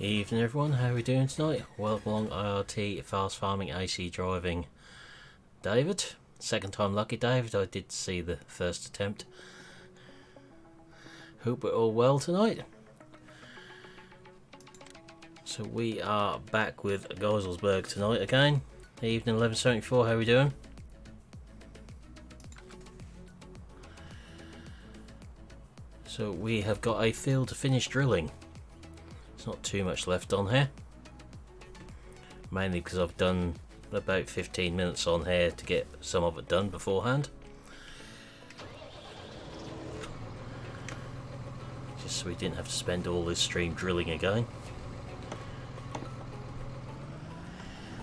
Evening everyone, how are we doing tonight? Welcome along IRT Fast Farming AC Driving David. Second time lucky David, I did see the first attempt. Hope we're all well tonight. So we are back with Geiselsberg tonight again. Evening 1174, how are we doing? So we have got a field to finish drilling. There's not too much left on here, mainly because I've done about 15 minutes on here to get some of it done beforehand, just so we didn't have to spend all this stream drilling again.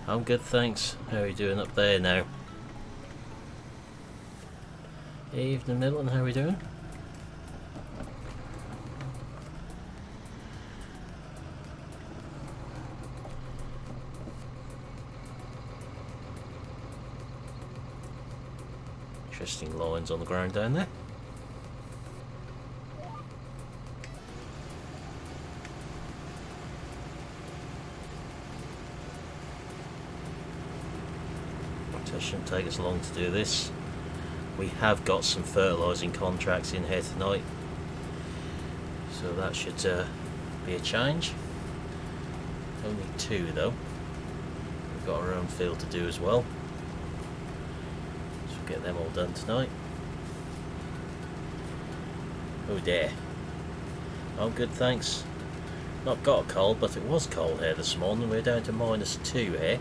I'm good, thanks. How are you doing up there now? Evening Milton, how are we doing? Interesting lines on the ground down there. It shouldn't take us long to do this. We have got some fertilising contracts in here tonight, so that should be a change. Only two though. We've got our own field to do as well. Get them all done tonight. Oh dear. I'm good, thanks. Not got a cold, but it was cold here this morning. We're down to -2 here.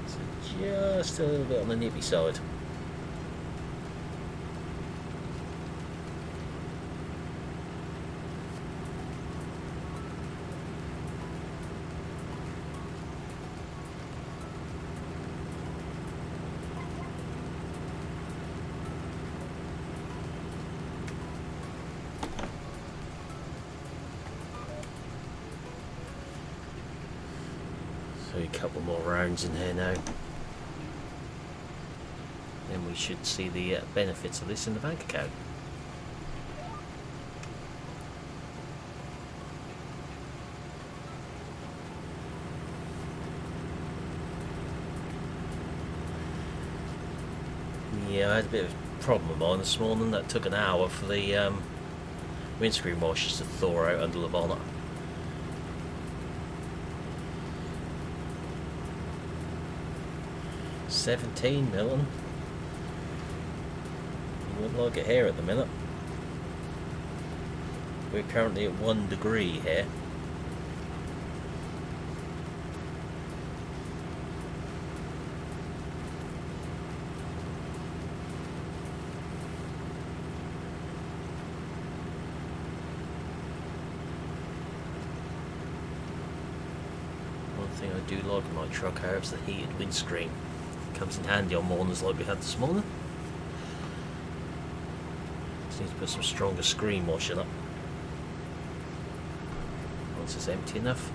So just a little bit on the nippy side. A couple more rounds in here now, then we should see the benefits of this in the bank account. Yeah, I had a bit of a problem with mine this morning. That took an hour for the windscreen washers to thaw out under the bonnet. $17 million. You wouldn't like it here at the minute. We're currently at 1 degree here. One thing I do like in my truck here is the heated windscreen. Comes in handy on mornings like we had this morning. Just need to put some stronger screen washing up once it's empty enough.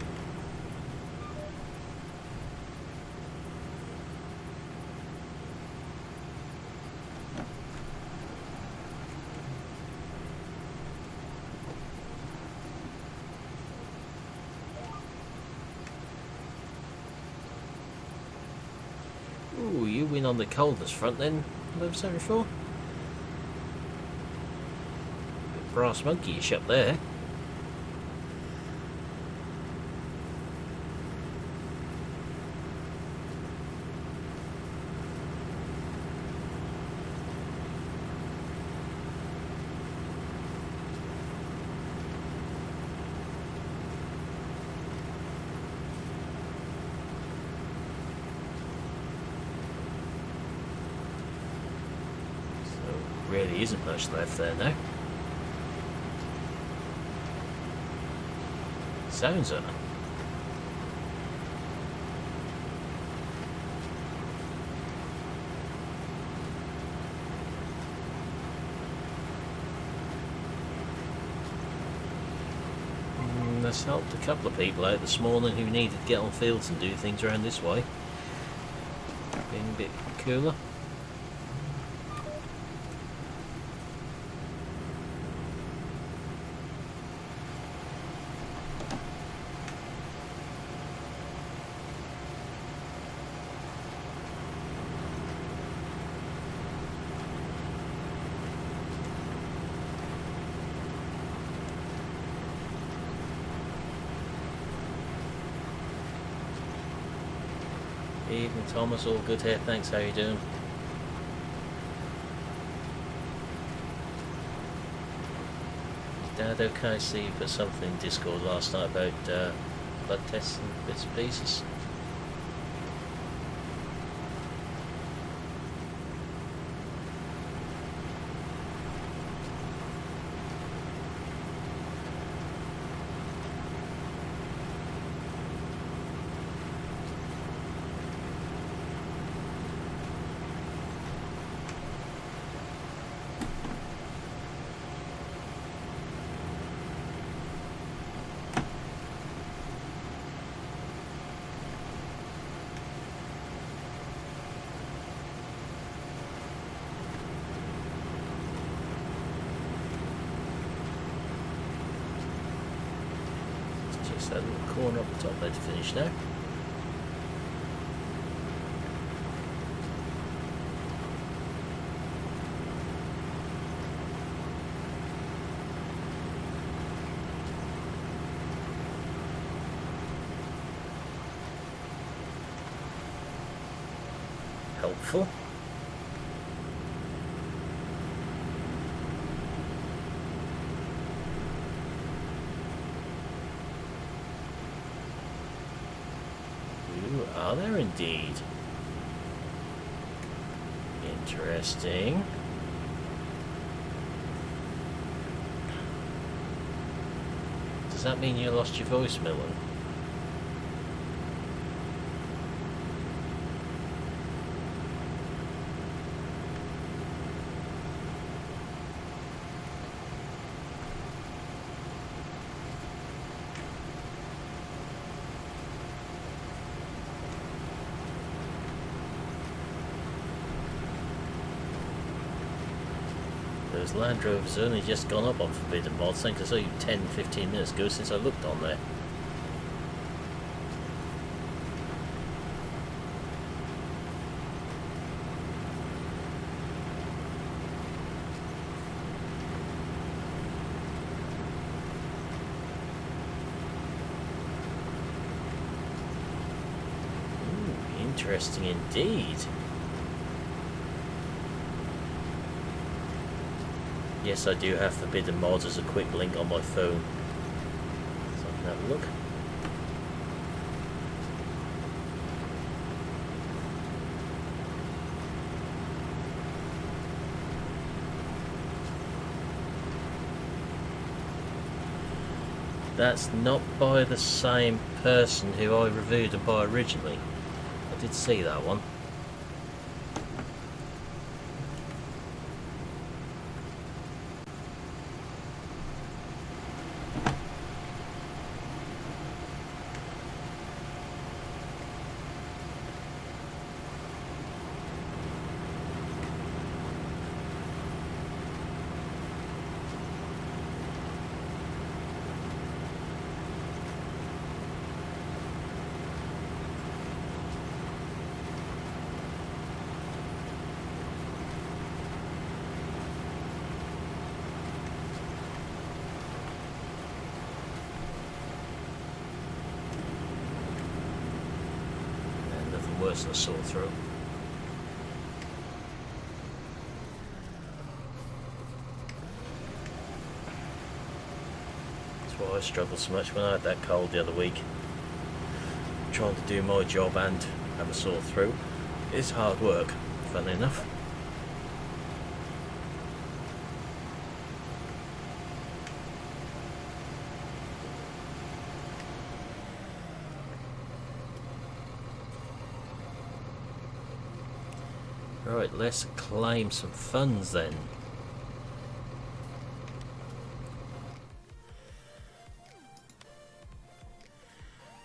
Ooh, you win on the coldness front then, 1174. Brass monkey-ish up there. Really isn't much left there now. Sounds it. That's helped a couple of people out this morning who needed to get on fields and do things around this way. Being a bit cooler. Evening, Thomas. All good here. Thanks. How you doing? Dad, okay? See, you put something in Discord last night about blood tests and bits and pieces. That little corner up the top there to finish now. Helpful. Are there indeed? Interesting. Does that mean you lost your voice, Millen? Those Land Rovers only just gone up on Forbidden Mods. I think I saw you 10-15 minutes ago since I looked on there. Ooh, interesting indeed. Yes, I do have Forbidden Mods as a quick link on my phone, so I can have a look. That's not by the same person who I reviewed them by originally. I did see that one. Worse than a sore throat. That's why I struggled so much when I had that cold the other week. Trying to do my job and have a sore throat is hard work, funnily enough. Right, let's claim some funds then.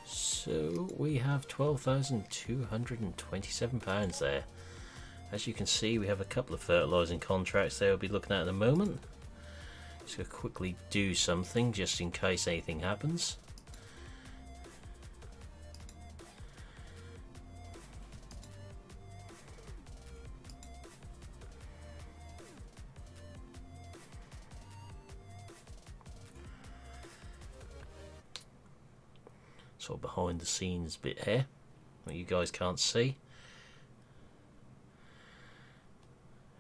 So we have £12,227 there. As you can see, we have a couple of fertilising contracts there we'll be looking at in a moment. Just going to quickly do something just in case anything happens. Sort of behind the scenes bit here. that you guys can't see.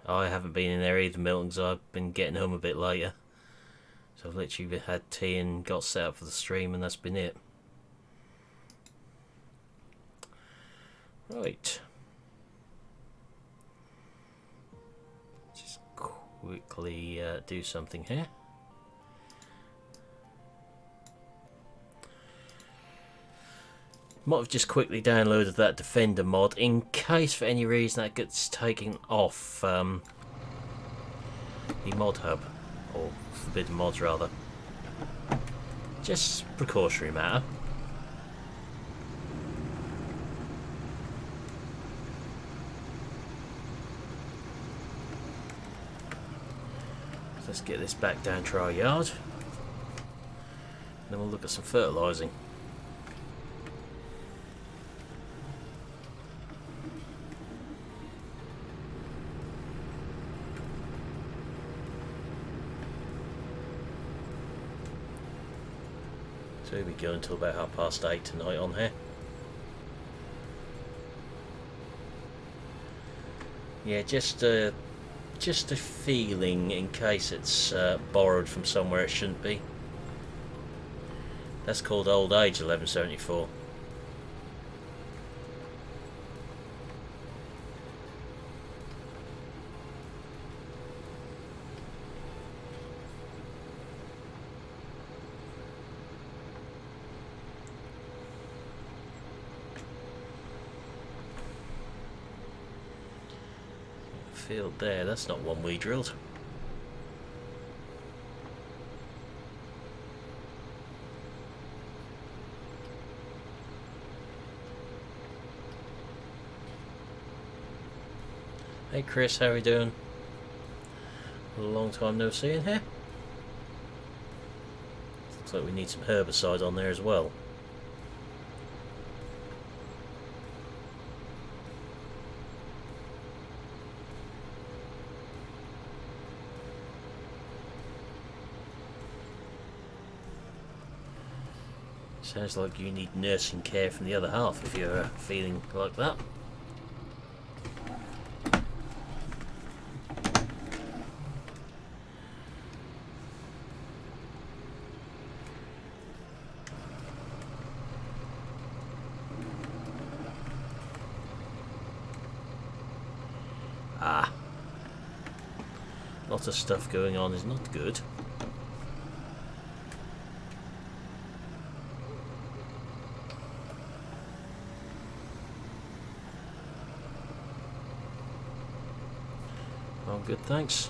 I haven't been in there either, Milton, because I've been getting home a bit later. So I've literally had tea and got set up for the stream, and that's been it. Right. Just quickly do something here. Might have just quickly downloaded that Defender mod in case for any reason that gets taken off the mod hub, or forbidden mods rather. Just precautionary matter. So let's get this back down to our yard. Then we'll look at some fertilising. So we go until about 8:30 tonight on here. Yeah, just a feeling in case it's borrowed from somewhere it shouldn't be. That's called old age 1174. Field there, that's not one we drilled. Hey Chris, how are you doing? A long time no see in here. Looks like we need some herbicide on there as well. Sounds like you need nursing care from the other half if you're feeling like that. Ah. Lots of stuff going on is not good. I'm good, thanks.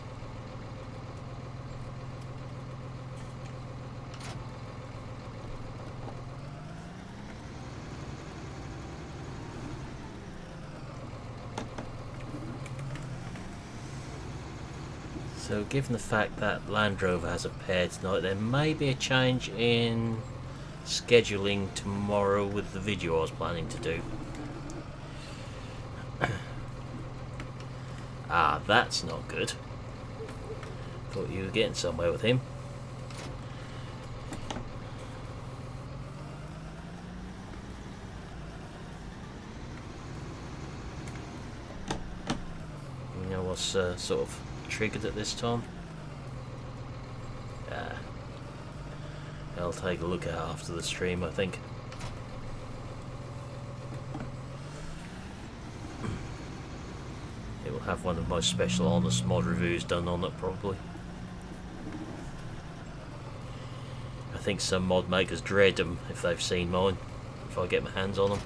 So given the fact that Land Rover has a pair tonight, there may be a change in scheduling tomorrow with the video I was planning to do. Ah, that's not good. Thought you were getting somewhere with him. You know what's sort of triggered at this time? I'll take a look at it after the stream, I think. It will have one of my special honest mod reviews done on it probably. I think some mod makers dread them if they've seen mine, if I get my hands on them.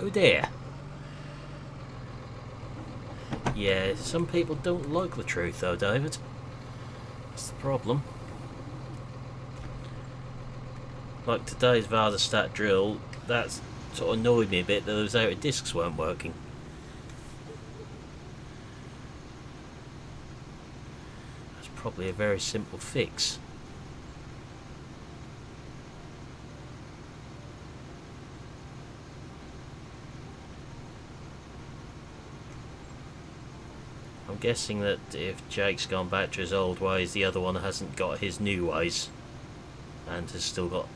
Oh dear. Yeah, some people don't like the truth though, David. That's the problem. like today's Vardastat drill, that sort of annoyed me a bit that those outer discs weren't working. That's probably a very simple fix. I'm guessing that if Jake's gone back to his old ways, the other one hasn't got his new ways and has still got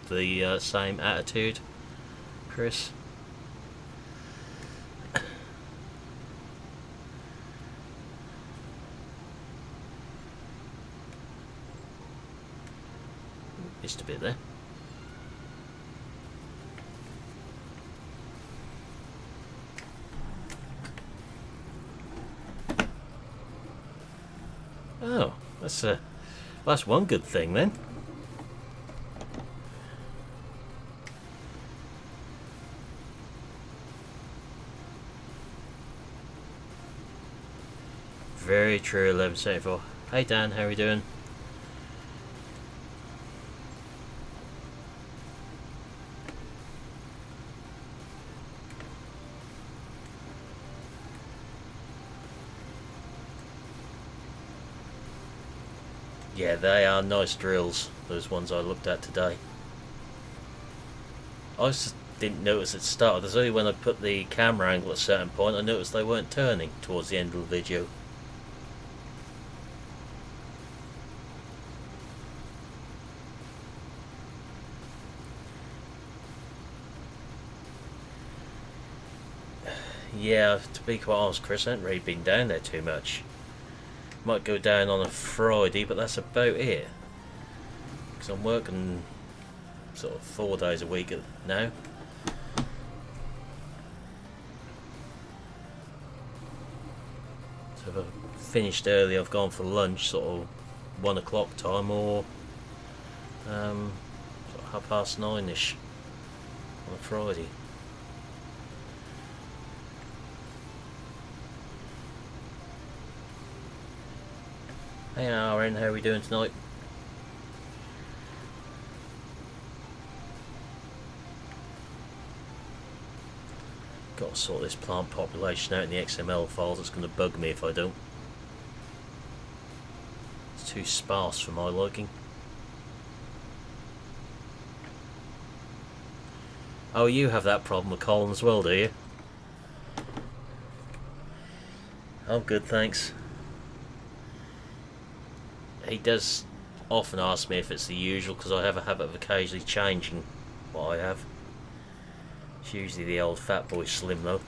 the same attitude. Chris? Missed a bit there. Oh, that's one good thing then. Very true, 1174. Hey Dan, how are you doing? Yeah, they are nice drills, those ones I looked at today. I just didn't notice at the start. There's only when I put the camera angle at a certain point I noticed they weren't turning towards the end of the video. Yeah, to be quite honest, Chris, I haven't really been down there too much. Might go down on a Friday, but that's about it. Because I'm working sort of 4 days a week now. So if I've finished early, I've gone for lunch, sort of 1 o'clock time, or sort of 9:30ish on a Friday. Hey Aaron, how are we doing tonight? Got to sort this plant population out in the XML files. It's going to bug me if I don't. It's too sparse for my liking. Oh, you have that problem with Colin as well, do you? I'm good, thanks. He does often ask me if it's the usual, because I have a habit of occasionally changing what I have. It's usually the old Fat Boy Slim though.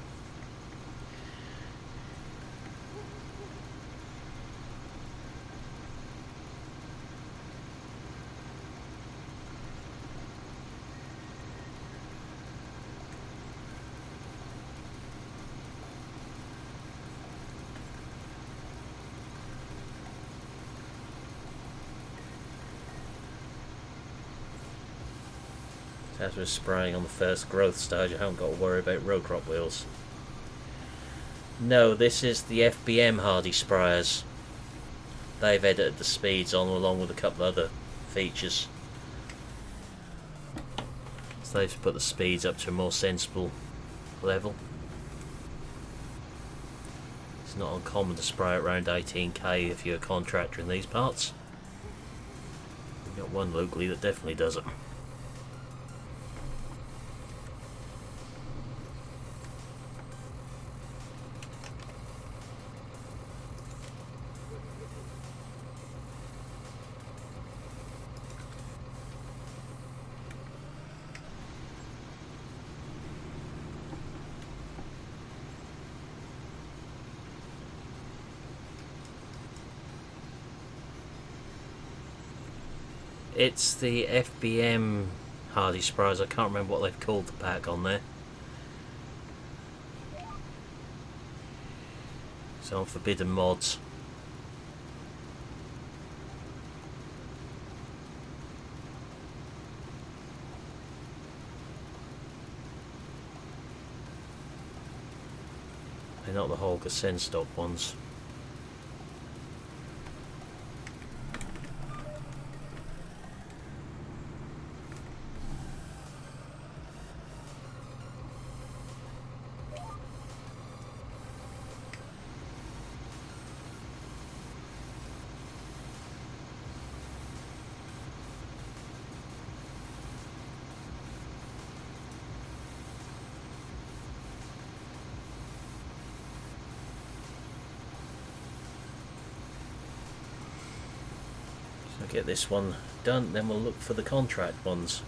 As we're spraying on the first growth stage, I haven't got to worry about row crop wheels. No, this is the FBM Hardy sprayers. They've edited the speeds on along with a couple other features. So they've put the speeds up to a more sensible level. It's not uncommon to spray at around 18k if you're a contractor in these parts. We've got one locally that definitely does it. It's the FBM Hardy sprayers. I can't remember what they've called the pack on there. So on Forbidden Mods. They're not the Holger Senstock ones. I'll get this one done, then we'll look for the contract ones.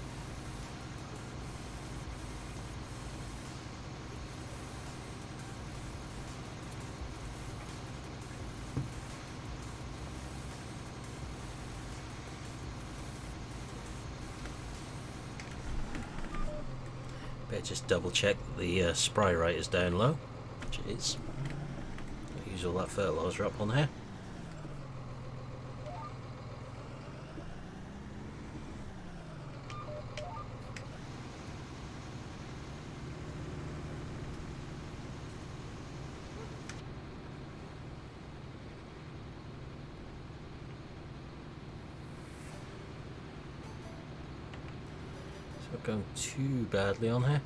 Better just double check that the spray rate is down low, which it is. I'll use all that fertiliser up on here. Not going too badly on here.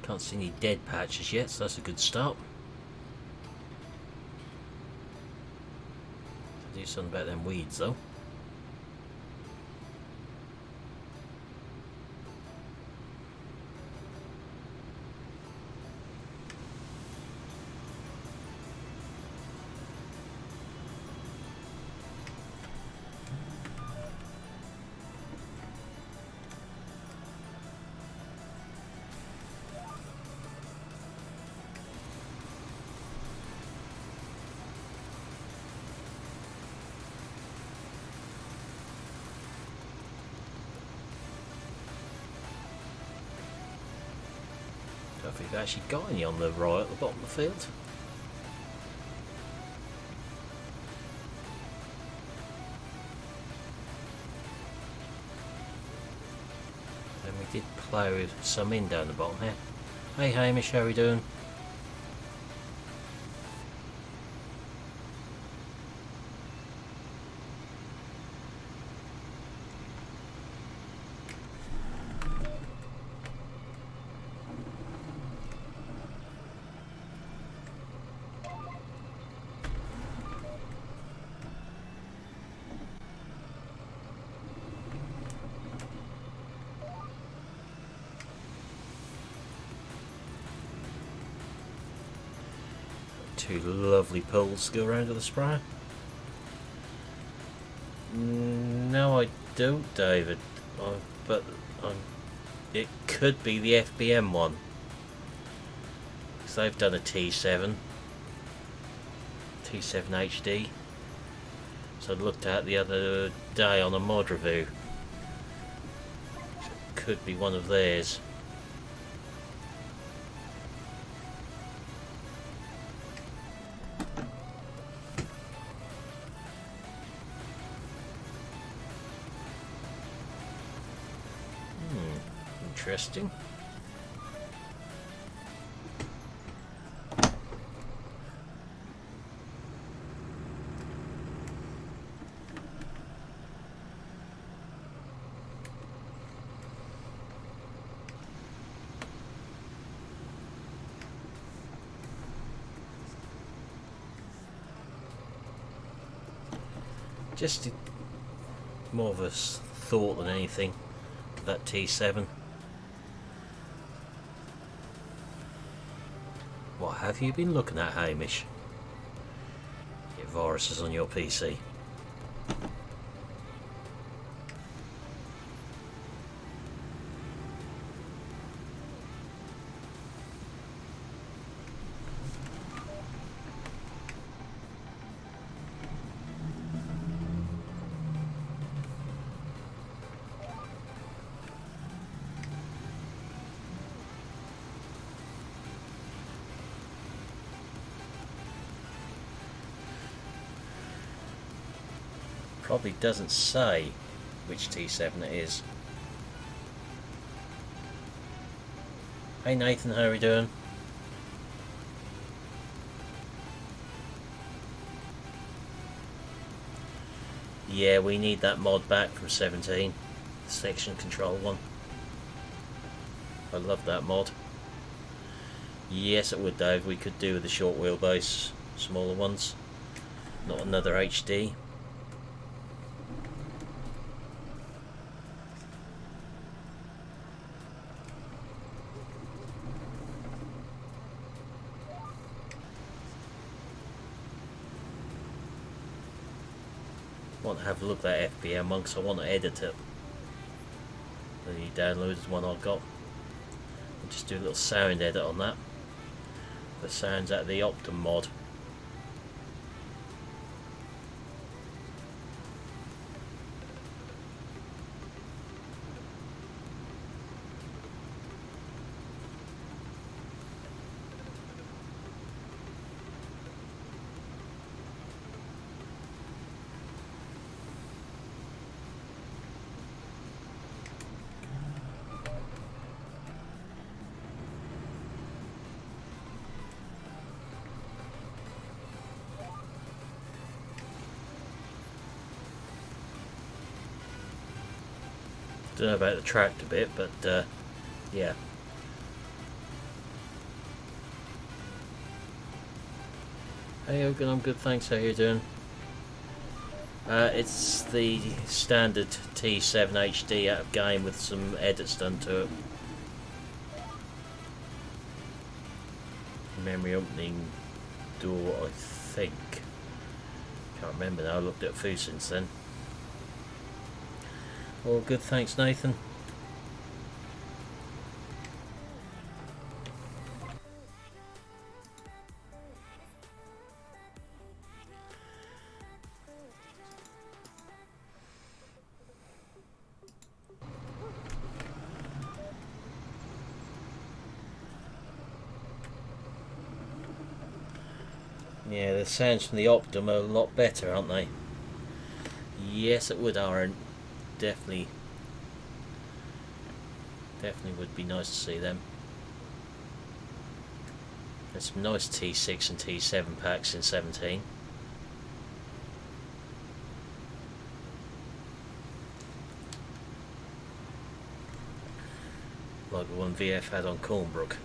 Can't see any dead patches yet, so that's a good start. Do something about them weeds though. I don't think we've actually got any on the right at the bottom of the field. And we did plough some in down the bottom here. Hey Hamish, how are we doing? Two lovely pulls to go around to the sprayer. No, I don't, David. But it could be the FBM one. Because they've done a T7 HD. So I looked at the other day on a mod review. So it could be one of theirs. Interesting. Just more of a thought than anything, that T7. What have you been looking at, Hamish? Get viruses on your PC. Probably doesn't say which T7 it is. Hey Nathan, how are we doing? Yeah, we need that mod back from 17, the section control one. I love that mod. Yes, it would, Dave. We could do with the short wheelbase, smaller ones, not another HD. want to have a look at that FBM one because I want to edit it. The downloaded one I got. I'll just do a little sound edit on that. The sounds out of the Optum mod. Don't know about the tractor bit, but yeah. Hey Hogan, I'm good, thanks. How you doing? It's the standard T7 HD out of game with some edits done to it. Memory opening door, I think. Can't remember now. I looked at a few since then. All good, thanks Nathan. Yeah, the sounds from the Optum are a lot better, aren't they? Yes, it would, Aaron. Definitely would be nice to see them. There's some nice T6 and T7 packs in 17. Like the one VF had on Cornbrook.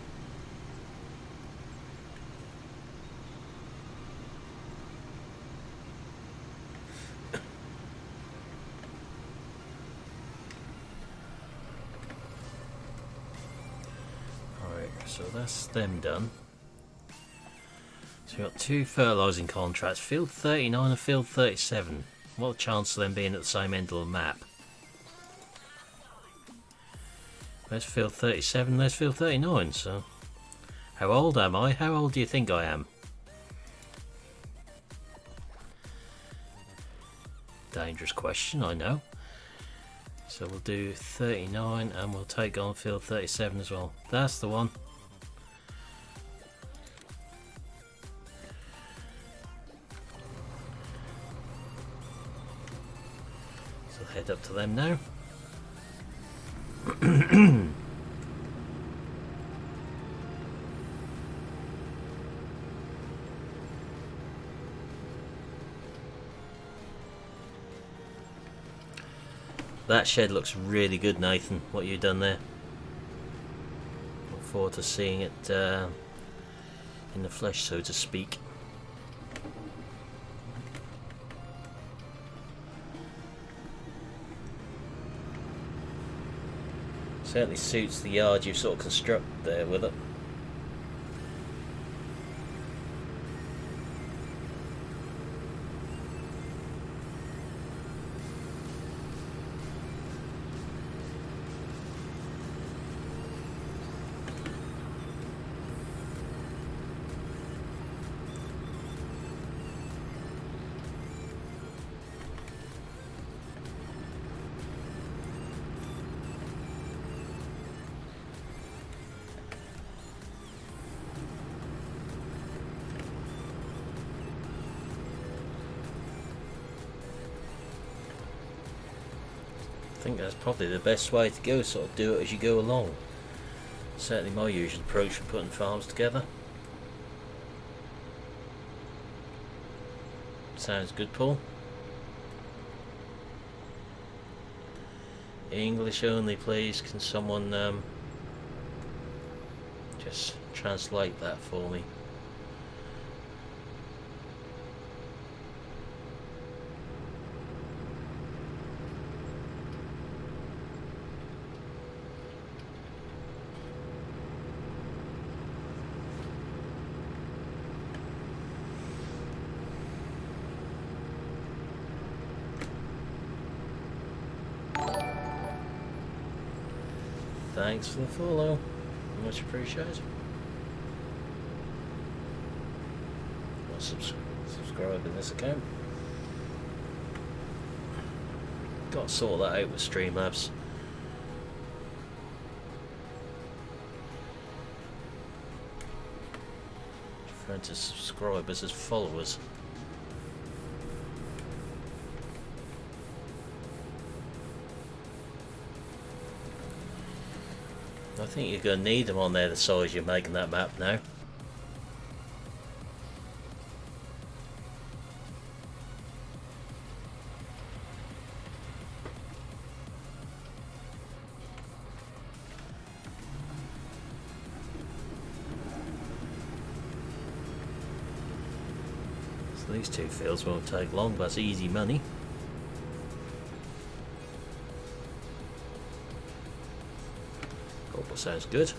So that's them done. So we've got two fertilising contracts, field 39 and field 37. What a chance of them being at the same end of the map. There's field 37, there's field 39, so... How old am I? How old do you think I am? Dangerous question, I know. So we'll do 39 and we'll take on field 37 as well. That's the one. So head up to them now. That shed looks really good, Nathan, what you've done there. Look forward to seeing it in the flesh, so to speak. Certainly suits the yard you've sort of constructed there with it. I think that's probably the best way to go, sort of do it as you go along. Certainly my usual approach for putting farms together. Sounds good, Paul. English only, please. Can someone just translate that for me? Thanks for the follow. Much appreciated. I'll subscribe in this account. Got to sort that out with Streamlabs. Referring to subscribers as followers. I think you're going to need them on there the size you're making that map now. So these two fields won't take long, but that's easy money. Sounds good.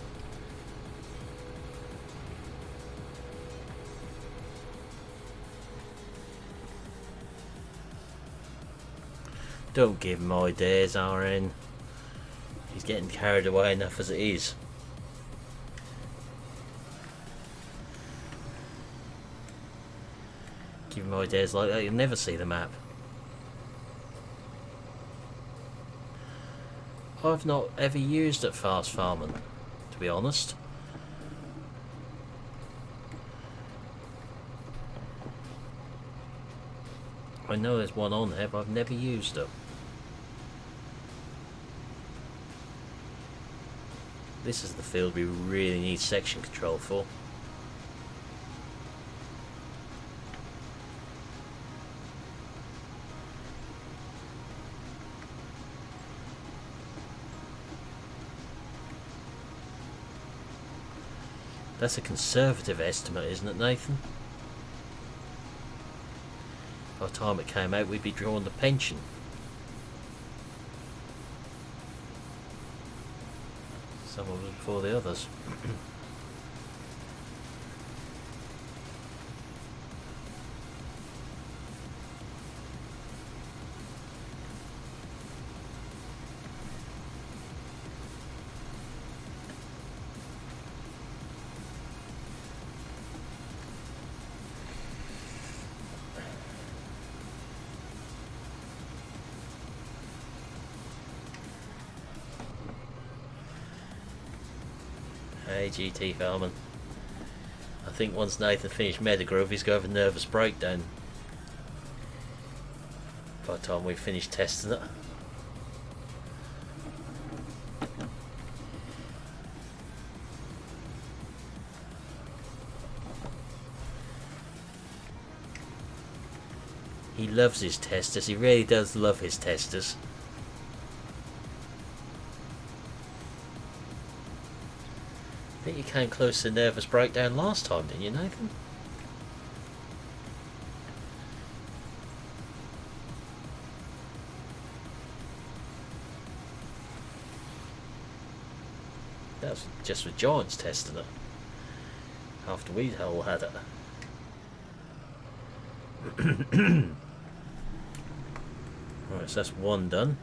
Don't give him ideas, RN. He's getting carried away enough as it is. Give him ideas like that, you'll never see the map. I've not ever used it fast farming, to be honest. I know there's one on there, but I've never used it. This is the field we really need section control for. That's a conservative estimate, isn't it, Nathan? By the time it came out, we'd be drawing the pension. Some of us before the others. Hey GT Farman. I think once Nathan finished Metagroove he's going to have a nervous breakdown by the time we finish testing it. He loves his testers, he really does love his testers. I think you came close to nervous breakdown last time, didn't you, Nathan? That was just with Giants testing it. After we all had it. Right, so that's one done.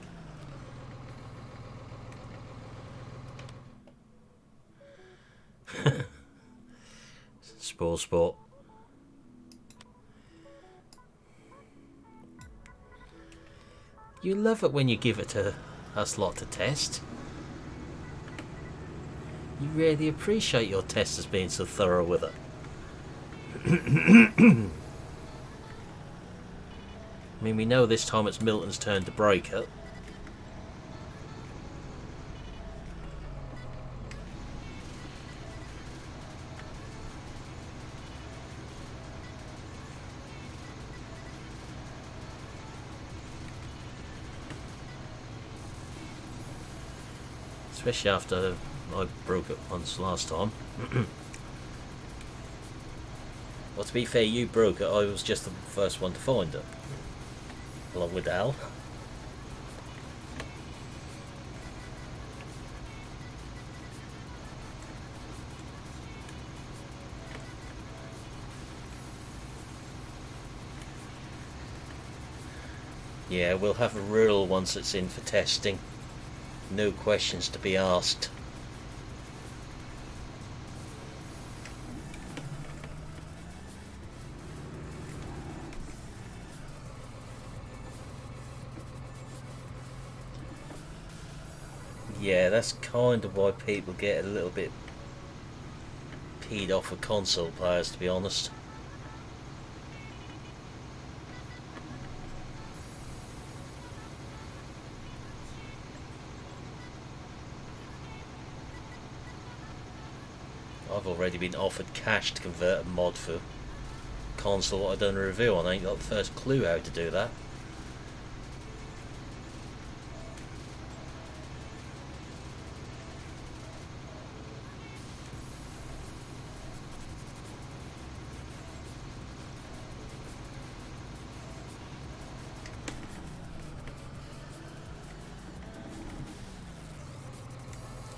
Sport. You love it when you give it to us lot to test. You really appreciate your testers being so thorough with it. I mean, we know this time it's Milton's turn to break it. Especially after I broke it once last time. Well, to be fair, you broke it, I was just the first one to find it. Along with Al. Yeah, we'll have a rule once it's in for testing. No questions to be asked. Yeah, that's kind of why people get a little bit peed off with console players, to be honest. I've already been offered cash to convert a mod for console I've done a review on. I ain't got the first clue how to do that.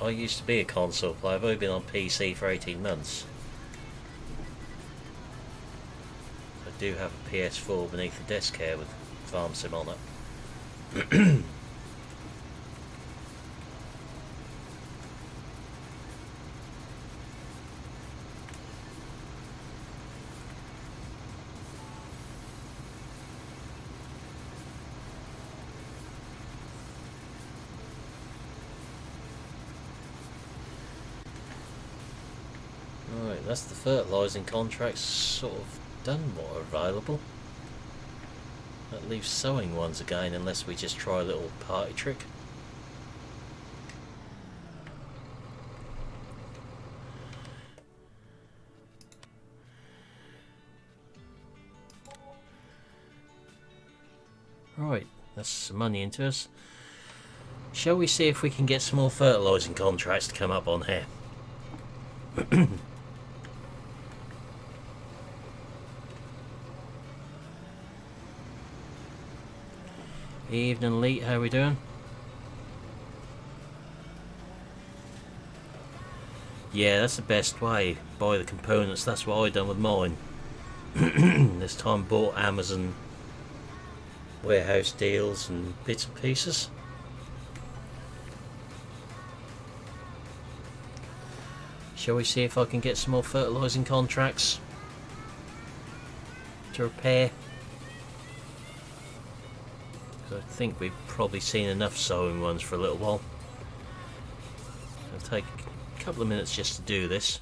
I used to be a console player. I've only been on PC for 18 months. I do have a PS4 beneath the desk here with Farm Sim on it. Right, that's the fertilising contracts sort of done what are available. That leaves sewing ones again, unless we just try a little party trick. Right, that's some money into us. Shall we see if we can get some more fertilising contracts to come up on here? Evening, Lee, how we doing? Yeah, that's the best way. Buy the components. That's what I done with mine. This time bought Amazon warehouse deals and bits and pieces. Shall we see if I can get some more fertilising contracts to repair? I think we've probably seen enough sewing ones for a little while. It'll take a couple of minutes just to do this.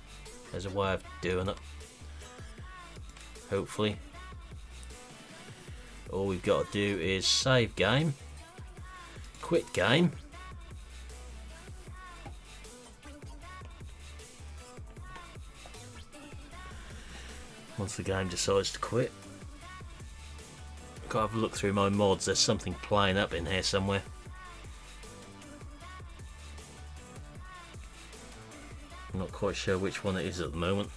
There's a way of doing it. Hopefully. All we've got to do is save game, quit game, once the game decides to quit. Gotta have a look through my mods. There's something playing up in here somewhere. I'm not quite sure which one it is at the moment.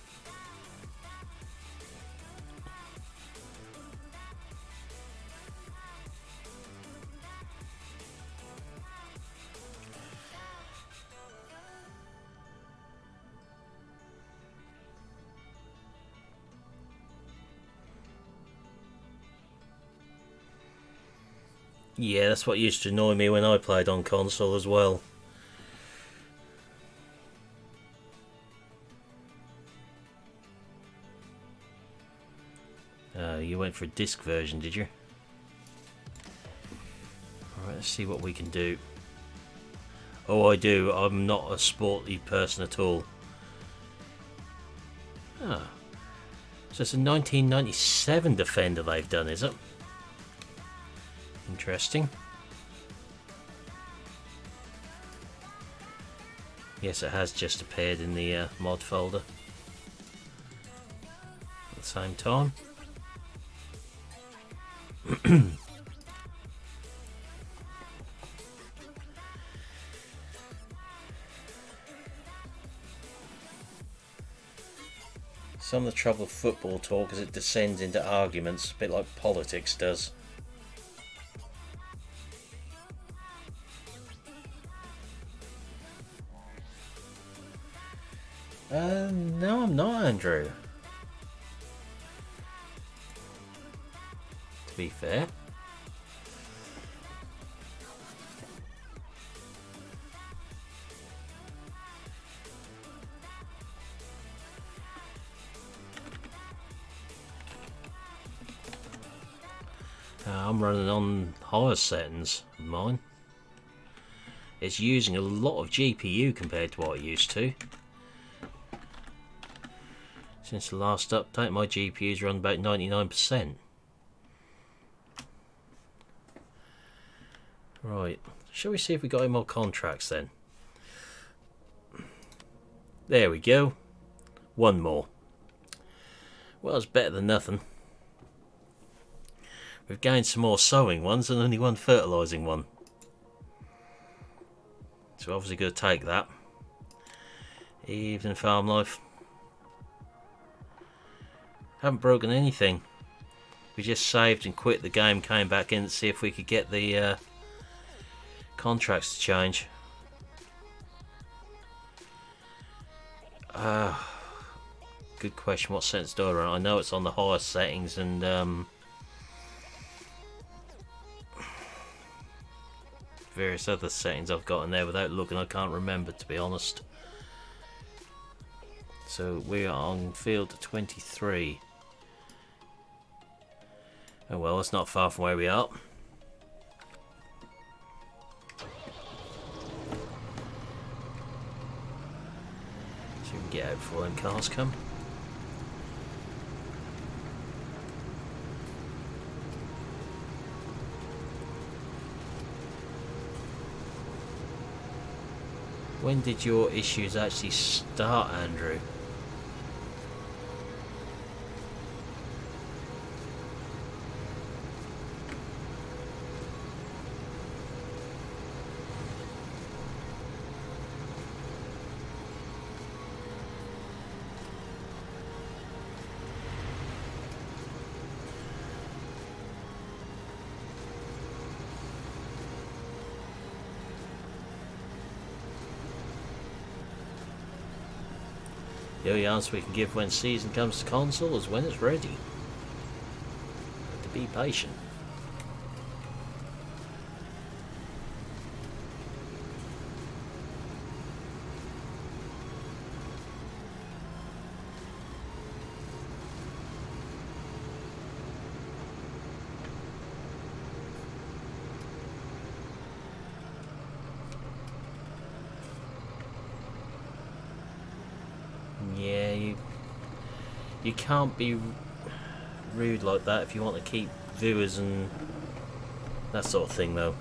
Yeah, that's what used to annoy me when I played on console as well. You went for a disc version, did you? Alright, let's see what we can do. Oh, I do. I'm not a sporty person at all. Ah. So it's a 1997 Defender they've done, is it? Interesting. Yes, it has just appeared in the mod folder at the same time. Some of the trouble with football talk is it descends into arguments, a bit like politics does. No, I'm not, Andrew. To be fair. I'm running on higher settings than mine. It's using a lot of GPU compared to what it used to. Since the last update, my GPU's run about 99%. Right, shall we see if we got any more contracts then? There we go. One more. Well, it's better than nothing. We've gained some more sowing ones and only one fertilising one. So obviously going to take that. Evening farm life. Haven't broken anything. We just saved and quit the game, came back in to see if we could get the contracts to change. Good question. What settings do I run? I know it's on the highest settings and various other settings I've got in there. Without looking, I can't remember, to be honest. So we are on field 23. Oh well, it's not far from where we are. So we can get out before them cars come. When did your issues actually start, Andrew? The only answer we can give when season comes to console is when it's ready. To be patient. Yeah, you can't be rude like that if you want to keep viewers and that sort of thing, though.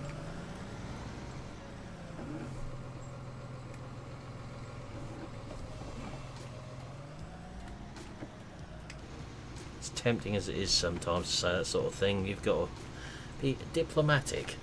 As tempting as it is sometimes to say that sort of thing, you've got to be diplomatic.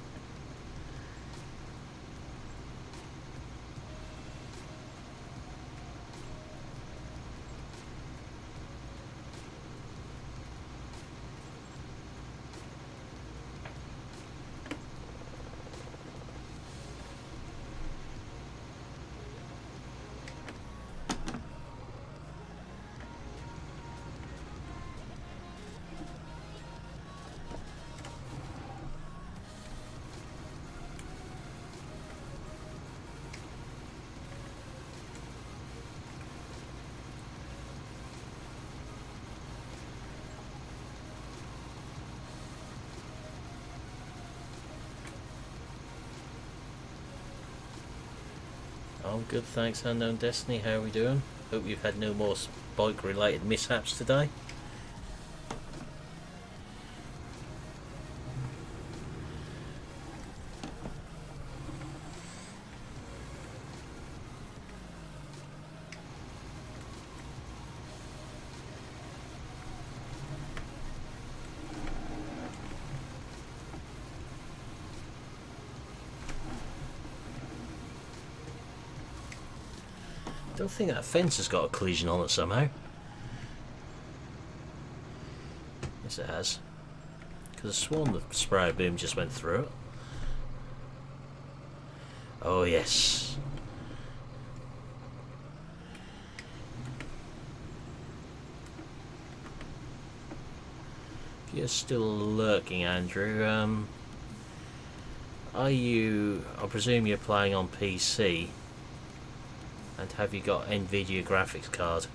I'm good, thanks, Unknown Destiny. How are we doing? Hope you've had no more bike related mishaps today. I don't think that fence has got a collision on it somehow. Yes, it has. Because I sworn the spray boom just went through it. Oh, yes. If you're still lurking, Andrew, I presume you're playing on PC. And have you got NVIDIA graphics card?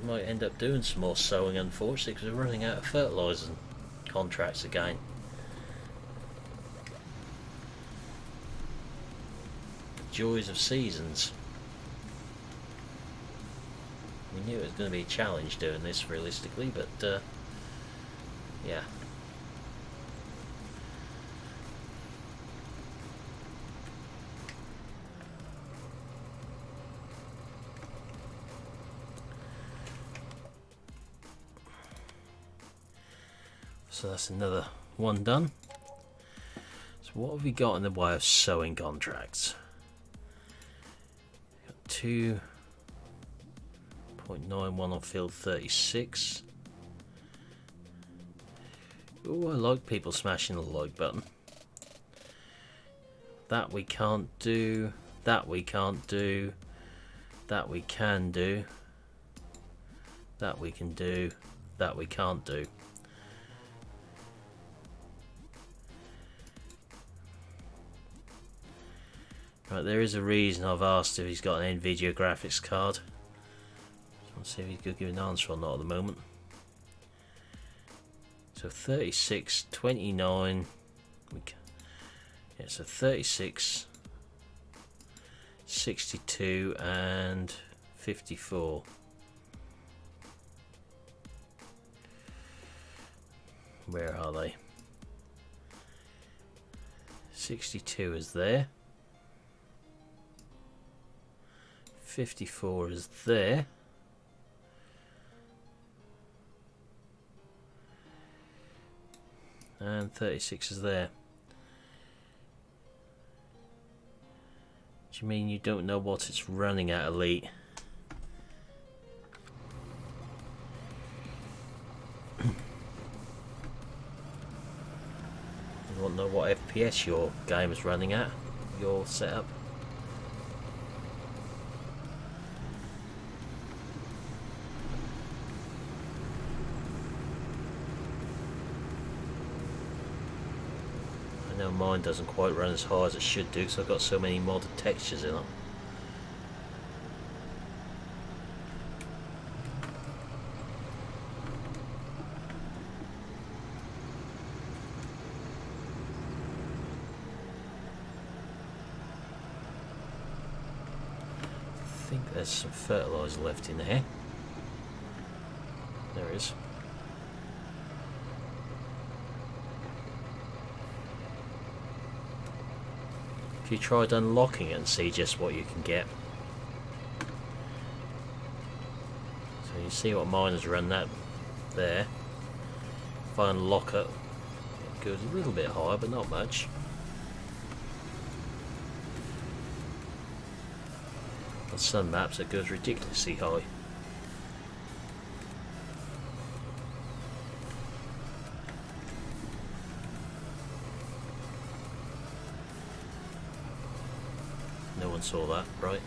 might end up doing some more sewing, unfortunately, because we're running out of fertiliser contracts again. Joys of seasons. We knew it was going to be a challenge doing this realistically, but yeah. So that's another one done. So what have we got in the way of sewing contracts? Got 2.91 on field 36. Oh, I like people smashing the like button. That we can't do. That we can't do. That we can do. That we can do. That we can't do. Right, there is a reason I've asked if he's got an NVIDIA graphics card. Let's see if he could give an answer or not at the moment. So 36, 29. Yeah, so 36, 62, and 54. Where are they? 62 is there. 54 is there. And 36 is there. Do you mean you don't know what it's running at, Elite? You want to know what FPS your game is running at? Your setup? I know mine doesn't quite run as high as it should do because I've got so many modded textures in it. I think there's some fertiliser left in there. There is. If you tried unlocking it and see just what you can get. So you see what mine has run that there. If I unlock it, it goes a little bit higher, but not much. On some maps it goes ridiculously high. No one saw that, right?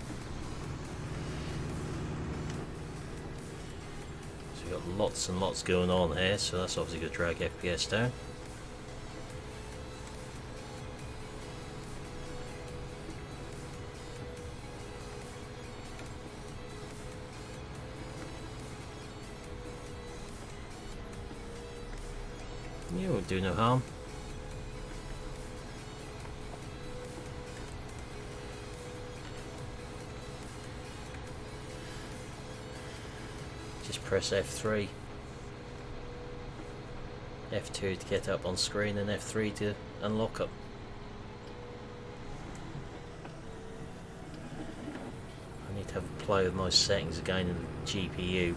So we've got lots and lots going on here, so that's obviously going to drag FPS down. Yeah, won't do no harm. Just press F3, F2 to get up on screen, and F3 to unlock it. I need to have a play with my settings again in the GPU.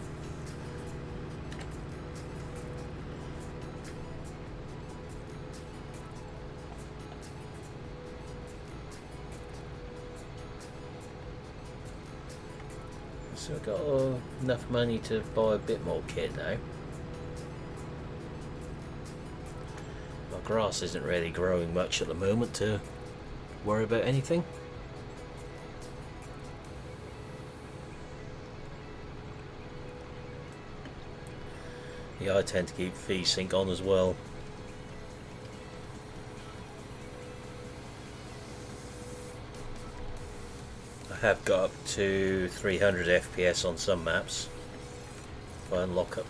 So I've got enough money to buy a bit more kit now. My grass isn't really growing much at the moment to worry about anything. Yeah, I tend to keep VSync on as well. I have got up to 300 FPS on some maps. if I unlock it.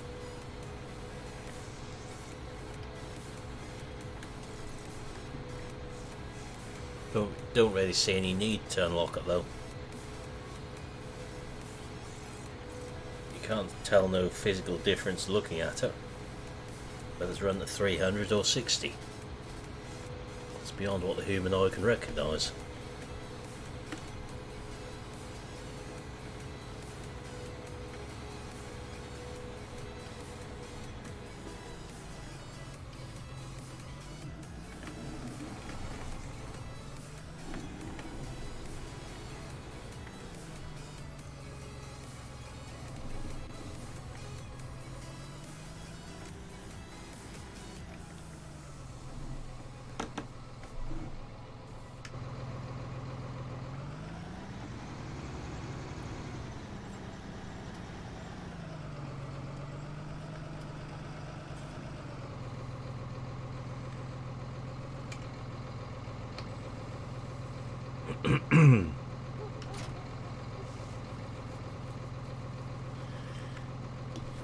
Don't really see any need to unlock it though. You can't tell no physical difference looking at it, whether it's run at 300 or 60. It's beyond what the human eye can recognise.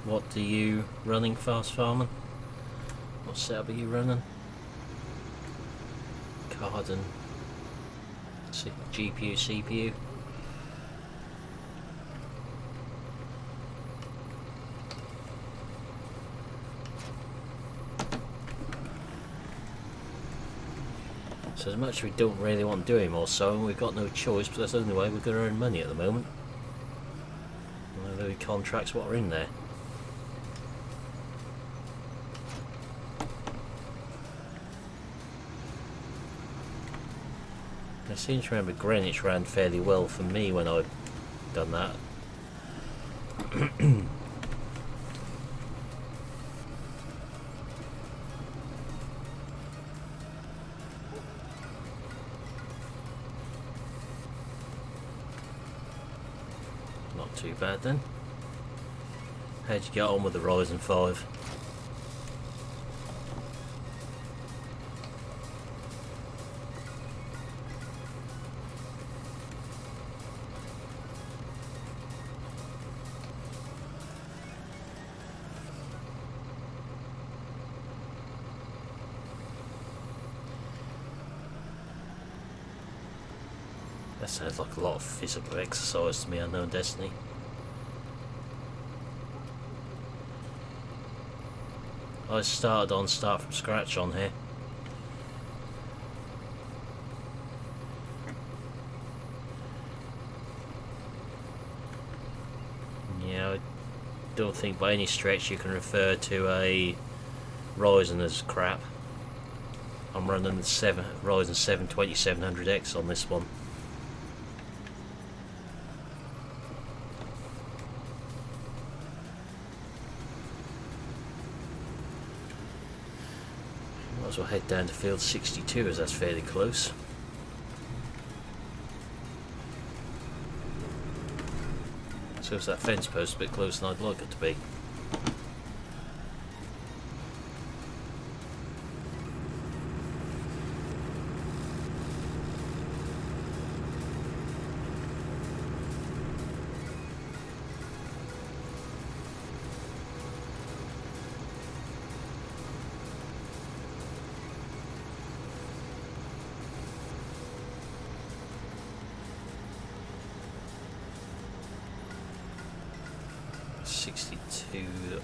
What are you running, Fast Farman? What setup are you running? Card and GPU, CPU? So as much as we don't really want to do any more sewing, we've got no choice, but that's the only way we're going to earn money at the moment. Although contracts what are in there. I seem to remember Greenwich ran fairly well for me when I'd done that. Not too bad then. How'd you get on with the Ryzen 5? That sounds like a lot of physical exercise to me, Unknown Destiny. I started on start from scratch on here. Yeah, I don't think by any stretch you can refer to a Ryzen as crap. I'm running the Ryzen 7 2700X on this one. Might as well head down to field 62 as that's fairly close. So is that fence post a bit closer than I'd like it to be.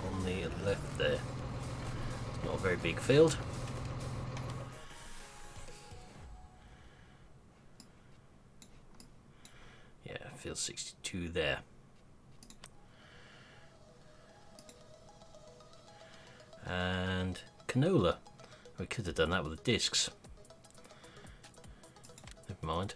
On the left there. Not a very big field. Yeah, field 62 there. And canola. We could have done that with the discs. Never mind.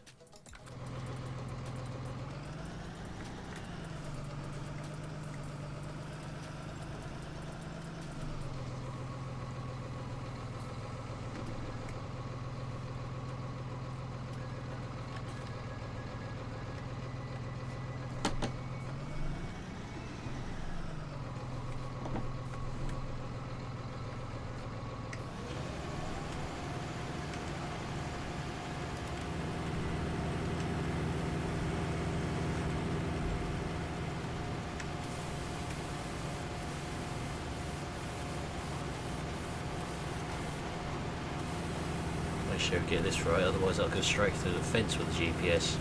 Make sure I get this right, otherwise I'll go straight through the fence with the GPS.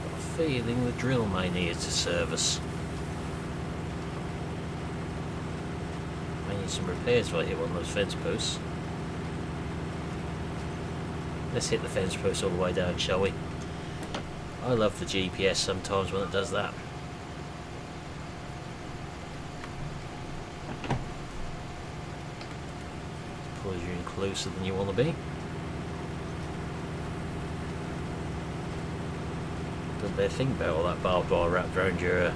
Got a feeling the drill may need to service. May need some repairs if I hit one of those fence posts. Let's hit the fence post all the way down, shall we? I love the GPS sometimes when it does that. Pulls you in closer than you want to be. Don't dare think about all that barbed wire wrapped around your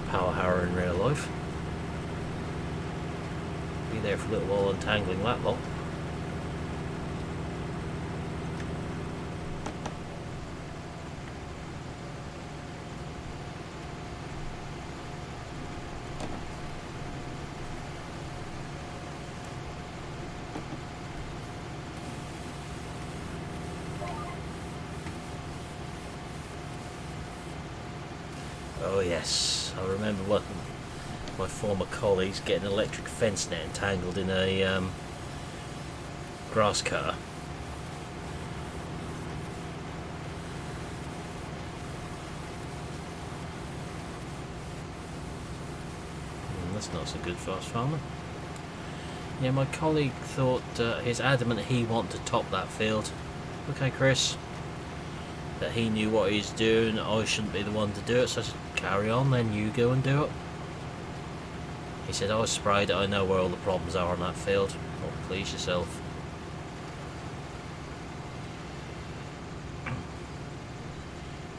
power harrow in real life. Be there for a little while untangling that lot. Oh yes, I remember one of my former colleagues getting an electric fence net entangled in a grass cutter. That's not so good, fast farmer. Yeah, my colleague thought he's adamant he wanted to top that field. Okay, Chris. That he knew what he's doing, I shouldn't be the one to do it, so I said, carry on then, you go and do it. He said, I sprayed it, I know where all the problems are on that field. Oh, please yourself.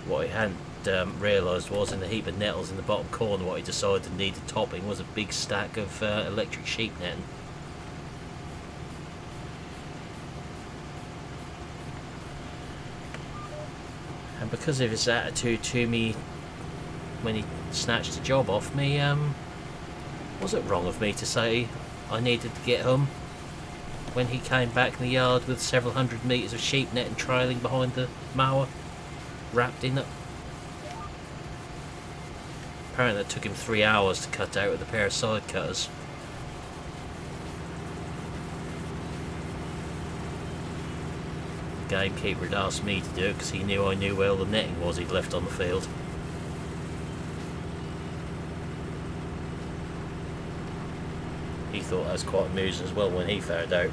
What he hadn't realised was in the heap of nettles in the bottom corner, what he decided needed topping was a big stack of electric sheep netting. And because of his attitude to me when he snatched the job off me, was it wrong of me to say I needed to get home when he came back in the yard with several hundred metres of sheep netting trailing behind the mower, wrapped in it? Apparently it took him 3 hours to cut out with a pair of side cutters. The gamekeeper had asked me to do it because he knew I knew where all the netting was he'd left on the field. He thought that was quite amusing as well when he found out.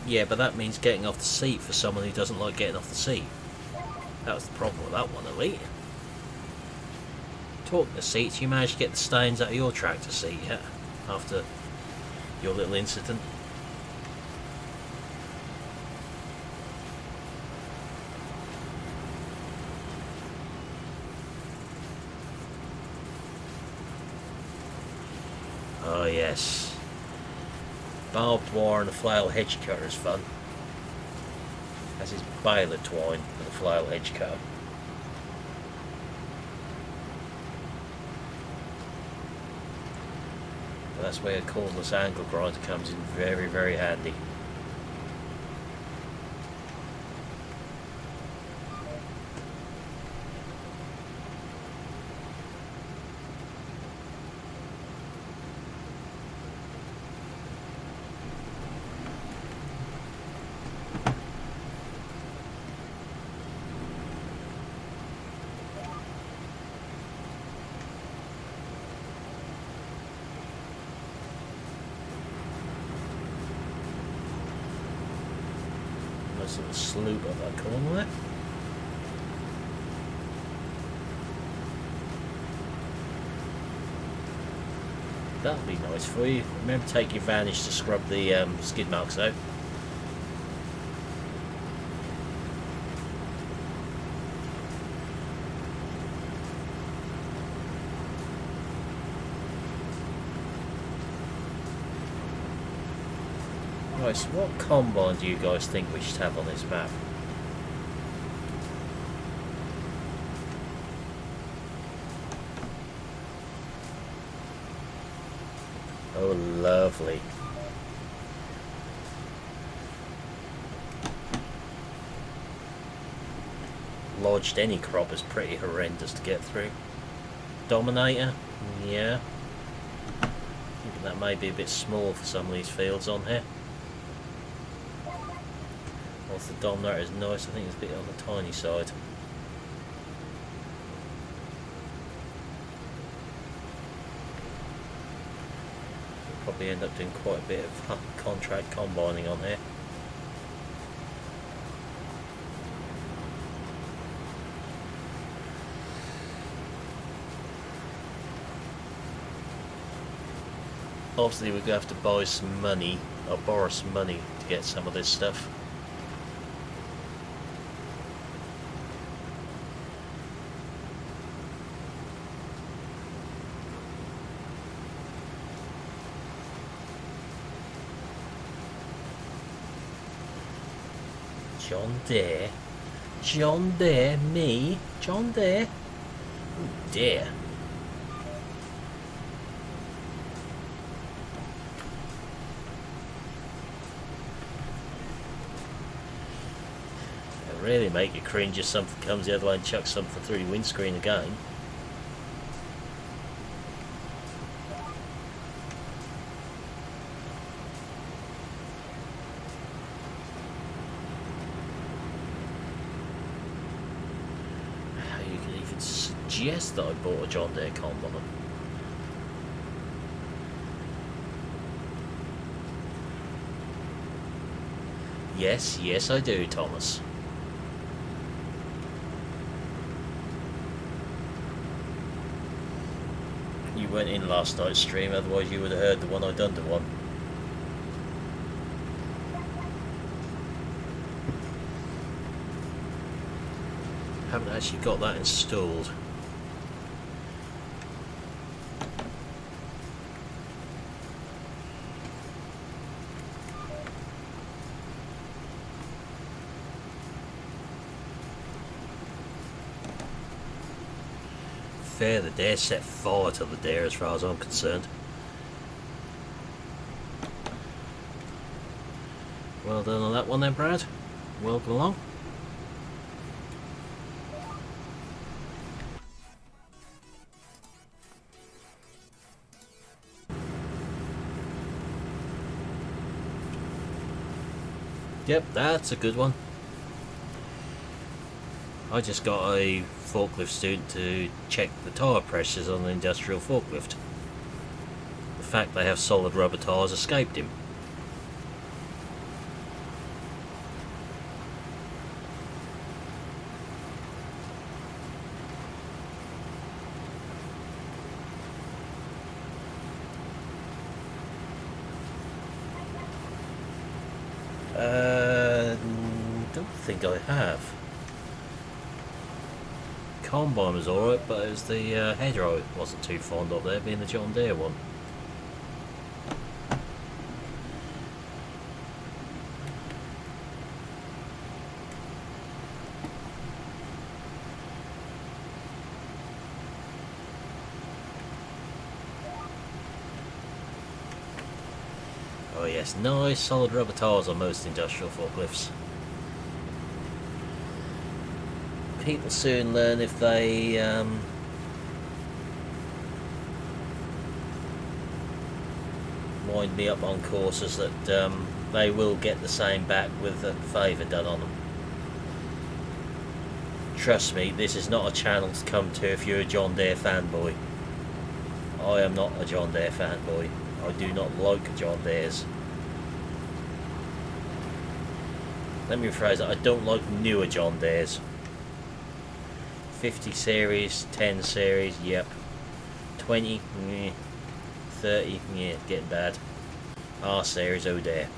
Yeah, but that means getting off the seat for someone who doesn't like getting off the seat. That was the problem with that one, Elite. Talking of seats, you managed to get the stains out of your tractor seat yet? After your little incident? Oh yes. Barbed wire and a flail hedge cutter is fun. As is baler twine and a flail hedge cutter. But that's where a cordless angle grinder comes in very, very handy. Little sloop up that corner there. that'll be nice for you. Remember to take your Vanish to scrub the skid marks out. Right, so what combine do you guys think we should have on this map? Oh, lovely. Lodged any crop is pretty horrendous to get through. Dominator? Yeah. Thinking that may be a bit small for some of these fields on here. Whilst the Dominator is nice, I think it's a bit on the tiny side. Probably end up doing quite a bit of contract combining on here. Obviously we're going to have to buy some money, or borrow some money to get some of this stuff. John Deere? John Deere? Me? John Deere? Oh dear. It'll really make you cringe if something comes the other way and chucks something through your windscreen again. Suggest that I bought a John Deere combine. Yes, yes I do, Thomas. You weren't in last night's stream, otherwise you would have heard the one I done to one. Haven't actually got that installed. Fair the Dare set fire to the Dare as far as I'm concerned. Well done on that one then, Brad. Welcome along. Yep, that's a good one. I just got a forklift student to check the tyre pressures on the industrial forklift. The fact they have solid rubber tyres escaped him. Don't think I have. Combine was alright, but it was the header I wasn't too fond of there, being the John Deere one. Oh yes, nice solid rubber tyres on most industrial forklifts. People soon learn if they wind me up on courses that they will get the same back with a favour done on them. Trust me, this is not a channel to come to if you're a John Deere fanboy. I am not a John Deere fanboy. I do not like John Deere's. Let me rephrase that, I don't like newer John Deere's. 50 series, 10 series, yep. 20, 7230, yeah, getting bad. Acer is oh dear.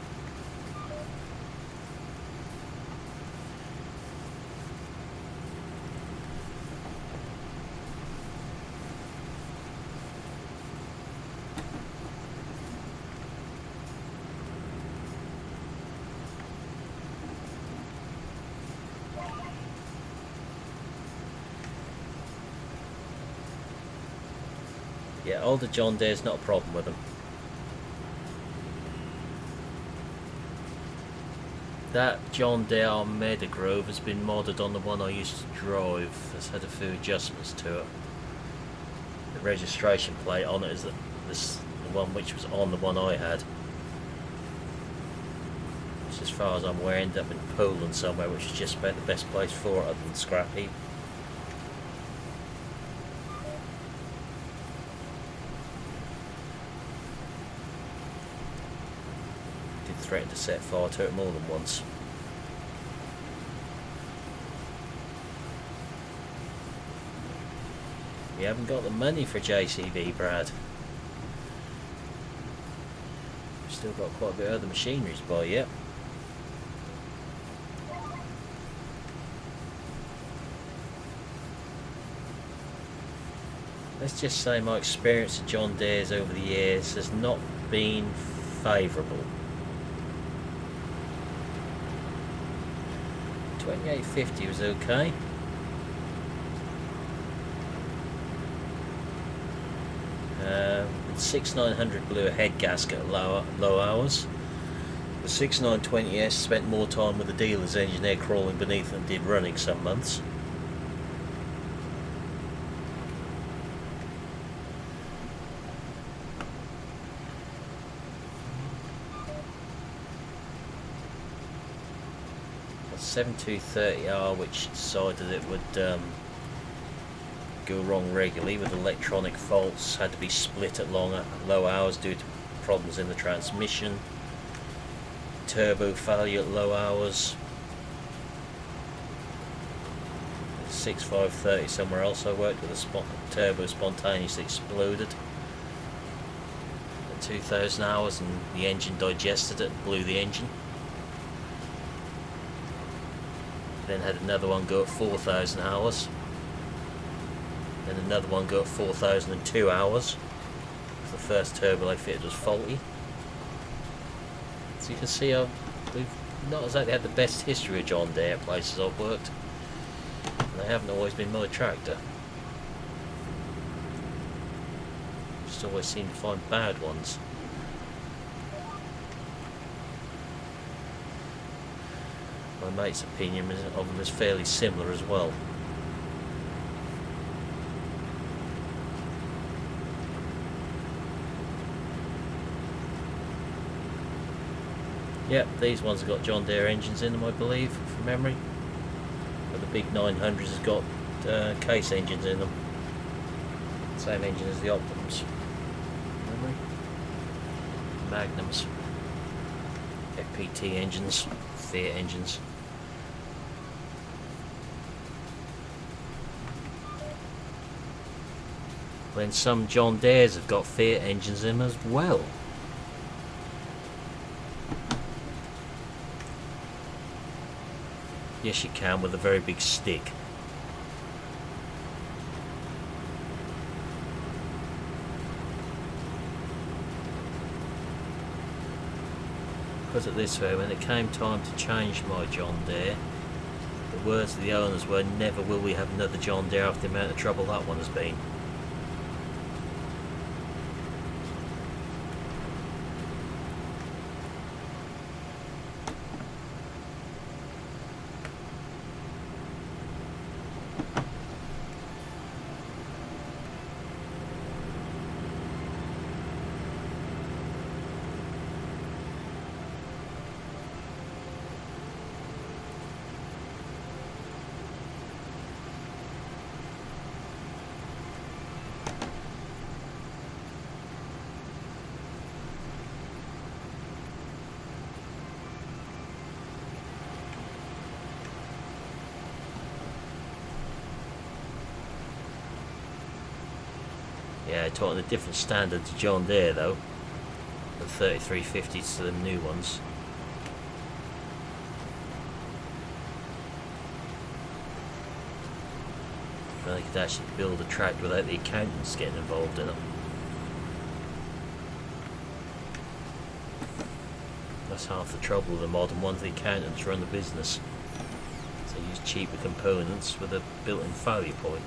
Yeah, older John Deere's not a problem with them. That John Deere Meadowgrove has been modded on the one I used to drive. It's had a few adjustments to it. The registration plate on it is the one which was on the one I had. Which, as far as I'm aware, ended up in Poland somewhere, which is just about the best place for it other than scrap heap. Threatened to set fire to it more than once. We haven't got the money for JCB, Brad. We've still got quite a bit of other machinery to buy yet. Let's just say my experience of John Deere's over the years has not been favourable. 2850 was okay. The 6900 blew a head gasket at low hours. The 6920S spent more time with the dealer's engineer crawling beneath than did running some months. The 7230R, which decided it would go wrong regularly with electronic faults, had to be split at low hours due to problems in the transmission, turbo failure at low hours. 6530 somewhere else I worked with, a turbo spontaneously exploded at 2000 hours and the engine digested it and blew the engine. Then had another one go at 4000 hours. Then another one go at 4002 hours. The first turbo I fitted was faulty. So you can see we've not exactly had the best history of John Deere at places I've worked. And they haven't always been my tractor. Just always seem to find bad ones. My mate's opinion of them is fairly similar as well. Yep, these ones have got John Deere engines in them, I believe, from memory. But the big 900s has got case engines in them. Same engine as the Optimums. Memory. Magnums. FPT engines. Fiat engines. When some John Deeres have got Fiat engines in them as well. Yes, you can, with a very big stick. Put it this way, when it came time to change my John Deere, the words of the owners were, never will we have another John Deere after the amount of trouble that one has been. Yeah, talking a different standard to John Deere though. The 3350s to the new ones. Well, they could actually build a track without the accountants getting involved in it. That's half the trouble with the modern ones. The accountants run the business. So they use cheaper components with a built-in failure point.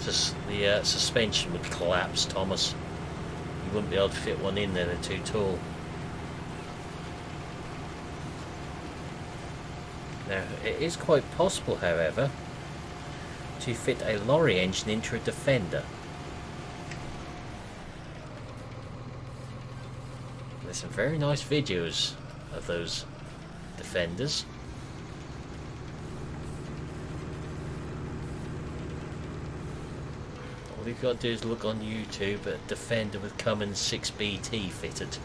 Just the suspension would collapse, Thomas. You wouldn't be able to fit one in there, they're too tall. Now, it is quite possible, however, to fit a lorry engine into a Defender. There's some very nice videos of those Defenders. All you've got to do is look on YouTube at Defender with Cummins 6BT fitted.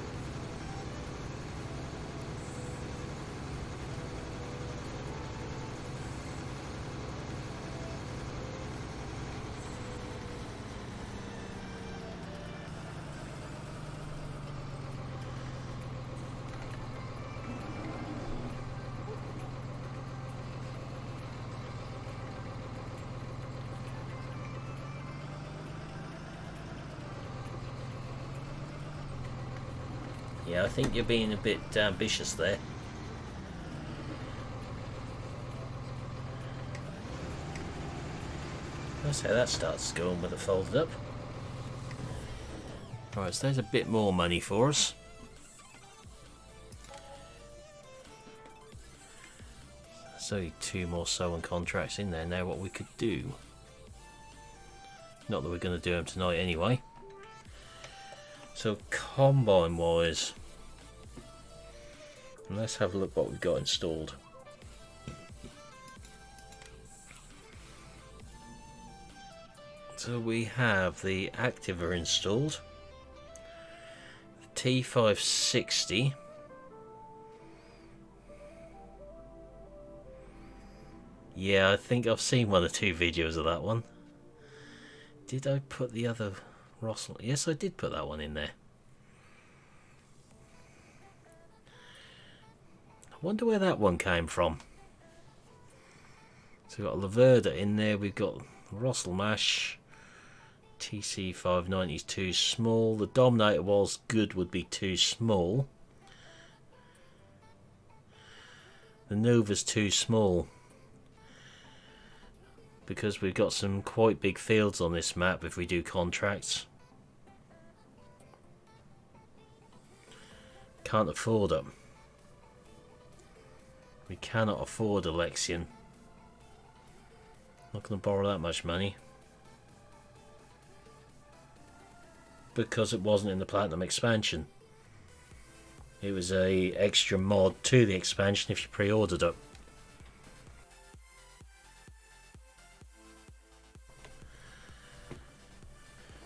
Yeah, I think you're being a bit ambitious there. That's how that starts going with it folded up. Right, so there's a bit more money for us. There's only 2 more sewing contracts in there now. What we could do, not that we're going to do them tonight anyway. So combine wise, let's have a look what we've got installed. So we have the Activa installed, the T560, yeah, I think I've seen 1 or 2 videos of that one. Did I put the other Russell? Yes, I did put that one in there. I wonder where that one came from. So we've got a Laverda in there, we've got Russell Mash, TC590 is too small, the Dominator was good, would be too small. The Nova's too small. Because we've got some quite big fields on this map if we do contracts. Can't afford them. We cannot afford a Lexion. Not going to borrow that much money. Because it wasn't in the Platinum expansion. It was a extra mod to the expansion if you pre-ordered it.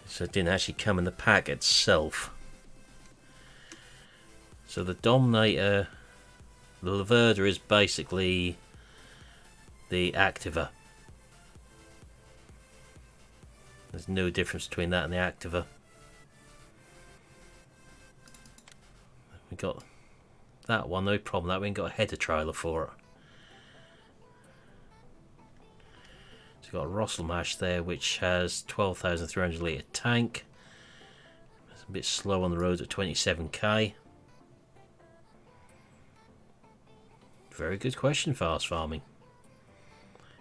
So it didn't actually come in the pack itself. So the Dominator, the Laverda is basically the Activa. There's no difference between that and the Activa. We got that one, no problem. That we ain't got a header trailer for it. So we've got a Russell Mash there, which has 12,300 litre tank. It's a bit slow on the road at 27k. Very good question, Fast Farming.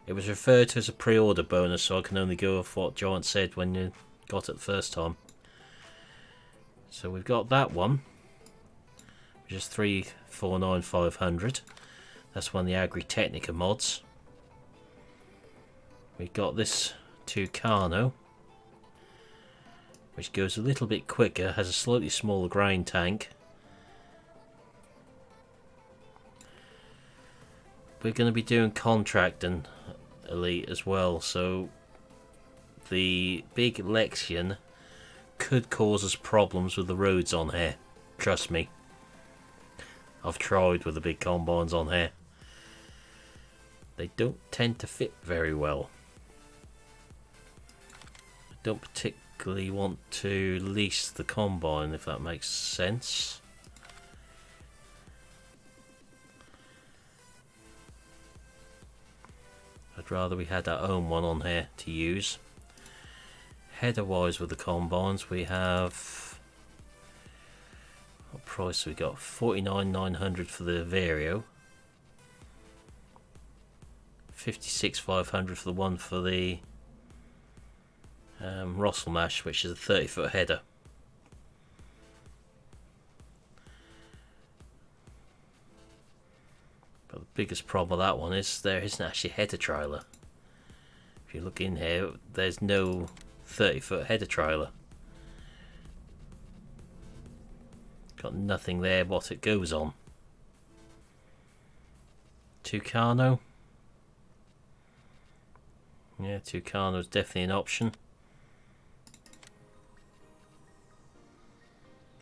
It was referred to as a pre-order bonus, so I can only go off what John said when you got it the first time. So we've got that one, which is 349,500. That's one of the Agritechnica mods. We've got this Tucano, which goes a little bit quicker, has a slightly smaller grain tank. We're going to be doing contract and Elite as well, so the big Lexion could cause us problems with the roads on here. Trust me. I've tried with the big combines on here. They don't tend to fit very well. I don't particularly want to lease the combine, if that makes sense. I'd rather we had our own one on here to use. Header wise with the combines, we have, what price we got? 49,900 for the Vario, 56,500 for the one for the Rosselmash, which is a 30-foot header. But the biggest problem with that one is there isn't actually a header trailer. If you look in here, there's no 30-foot header trailer. Got nothing there what it goes on. Tucano. Yeah, Tucano is definitely an option.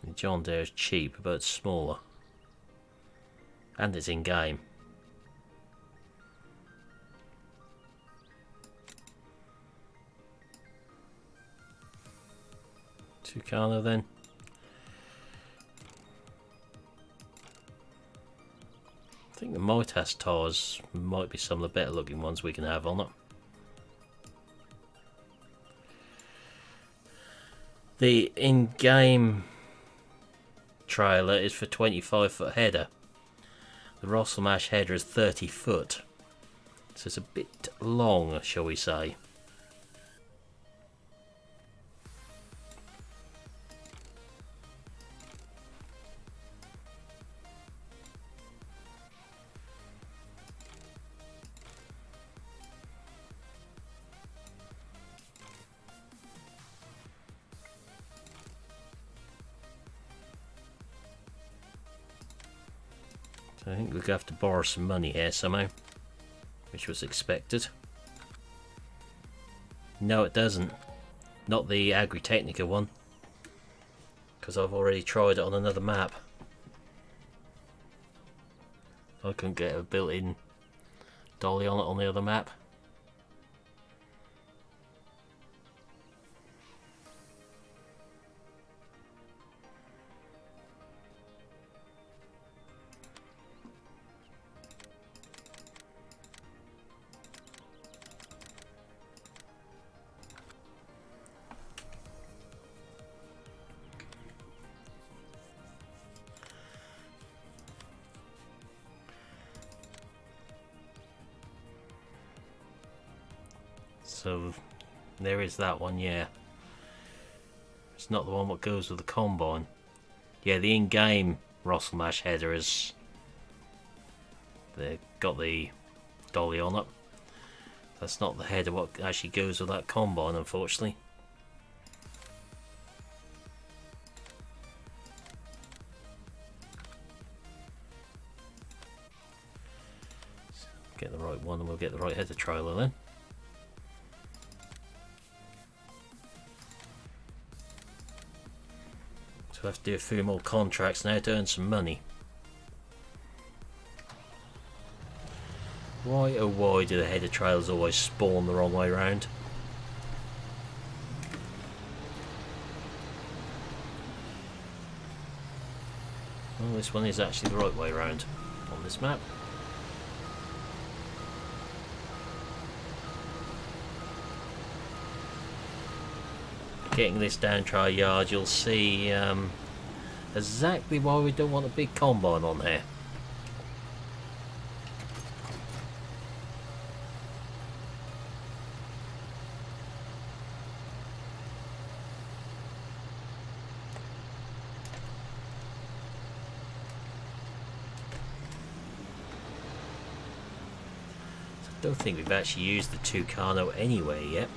The John Deere is cheap, but it's smaller. And it's in game. Tucano then. I think the Mitas tires might be some of the better looking ones we can have on it. The in-game trailer is for 25-foot header. The Rosselmash header is 30 foot. So it's a bit long, shall we say. So I think we're going to have to borrow some money here somehow, which was expected. No, it doesn't. Not the Agritechnica one, because I've already tried it on another map. I couldn't get a built-in dolly on it on the other map. So there is that one, yeah. It's not the one that goes with the combine. Yeah, the in-game Rosselmash header is, they've got the dolly on it. That's not the header what actually goes with that combine, unfortunately. Get the right one and we'll get the right header trailer then. So we'll have to do a few more contracts now to earn some money. Why oh why do the header trailers always spawn the wrong way around? Well, this one is actually the right way around on this map. Getting this down to our yard, you'll see exactly why we don't want a big combine on here. I don't think we've actually used the Tucano anywhere yet.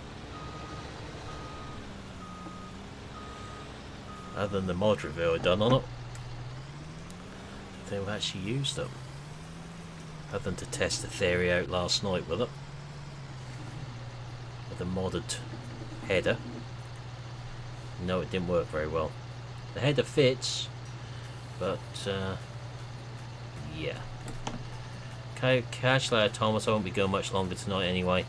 Other than the mod review I've done on it. I don't think we've actually used them. Other than to test the theory out last night with it. With the modded header. No, it didn't work very well. The header fits, but yeah. Okay, actually I told us I won't be going much longer tonight anyway.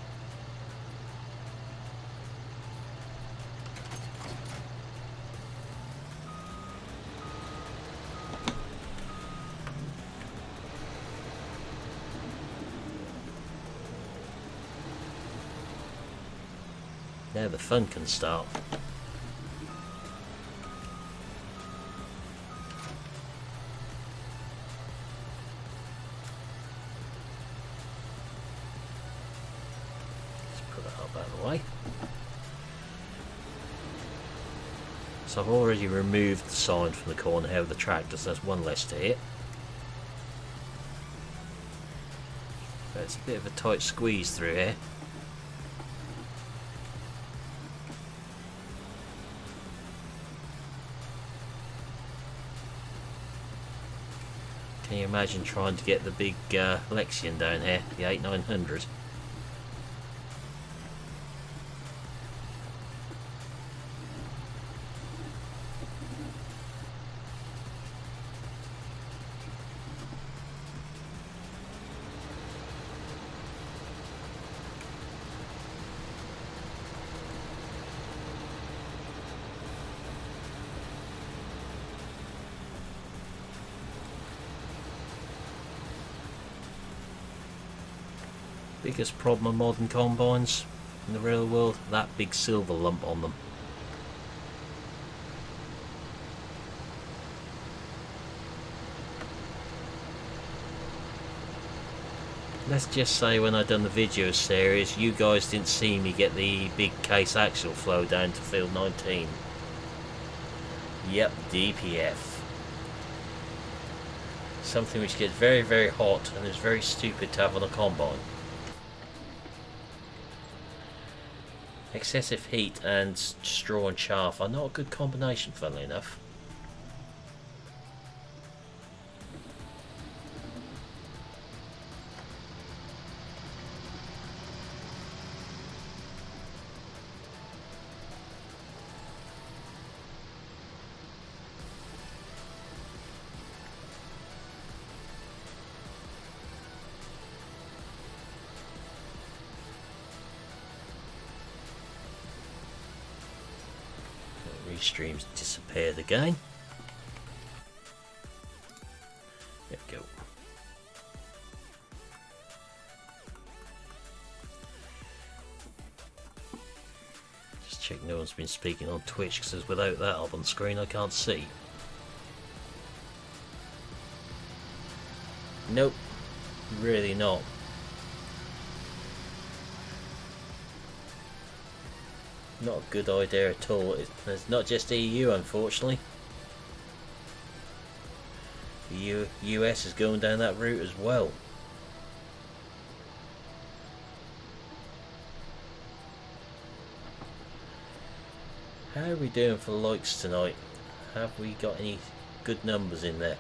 Now the fun can start. Let's put that up out of the way. So I've already removed the sign from the corner here of the tractor, so that's one less to hit. But it's a bit of a tight squeeze through here. Can you imagine trying to get the big Lexion down here, the 8900? Biggest problem of modern combines in the real world, that big silver lump on them. Let's just say when I done the video series, you guys didn't see me get the big case axle flow down to field 19. Yep, DPF. Something which gets very, very hot and is very stupid to have on a combine. Excessive heat and straw and chaff are not a good combination, funnily enough. Restream's disappeared again. There we go. Just check no one's been speaking on Twitch, because without that up on the screen I can't see. Nope, really not. Not a good idea at all. It's not just EU, unfortunately. The US is going down that route as well. How are we doing for likes tonight? Have we got any good numbers in there?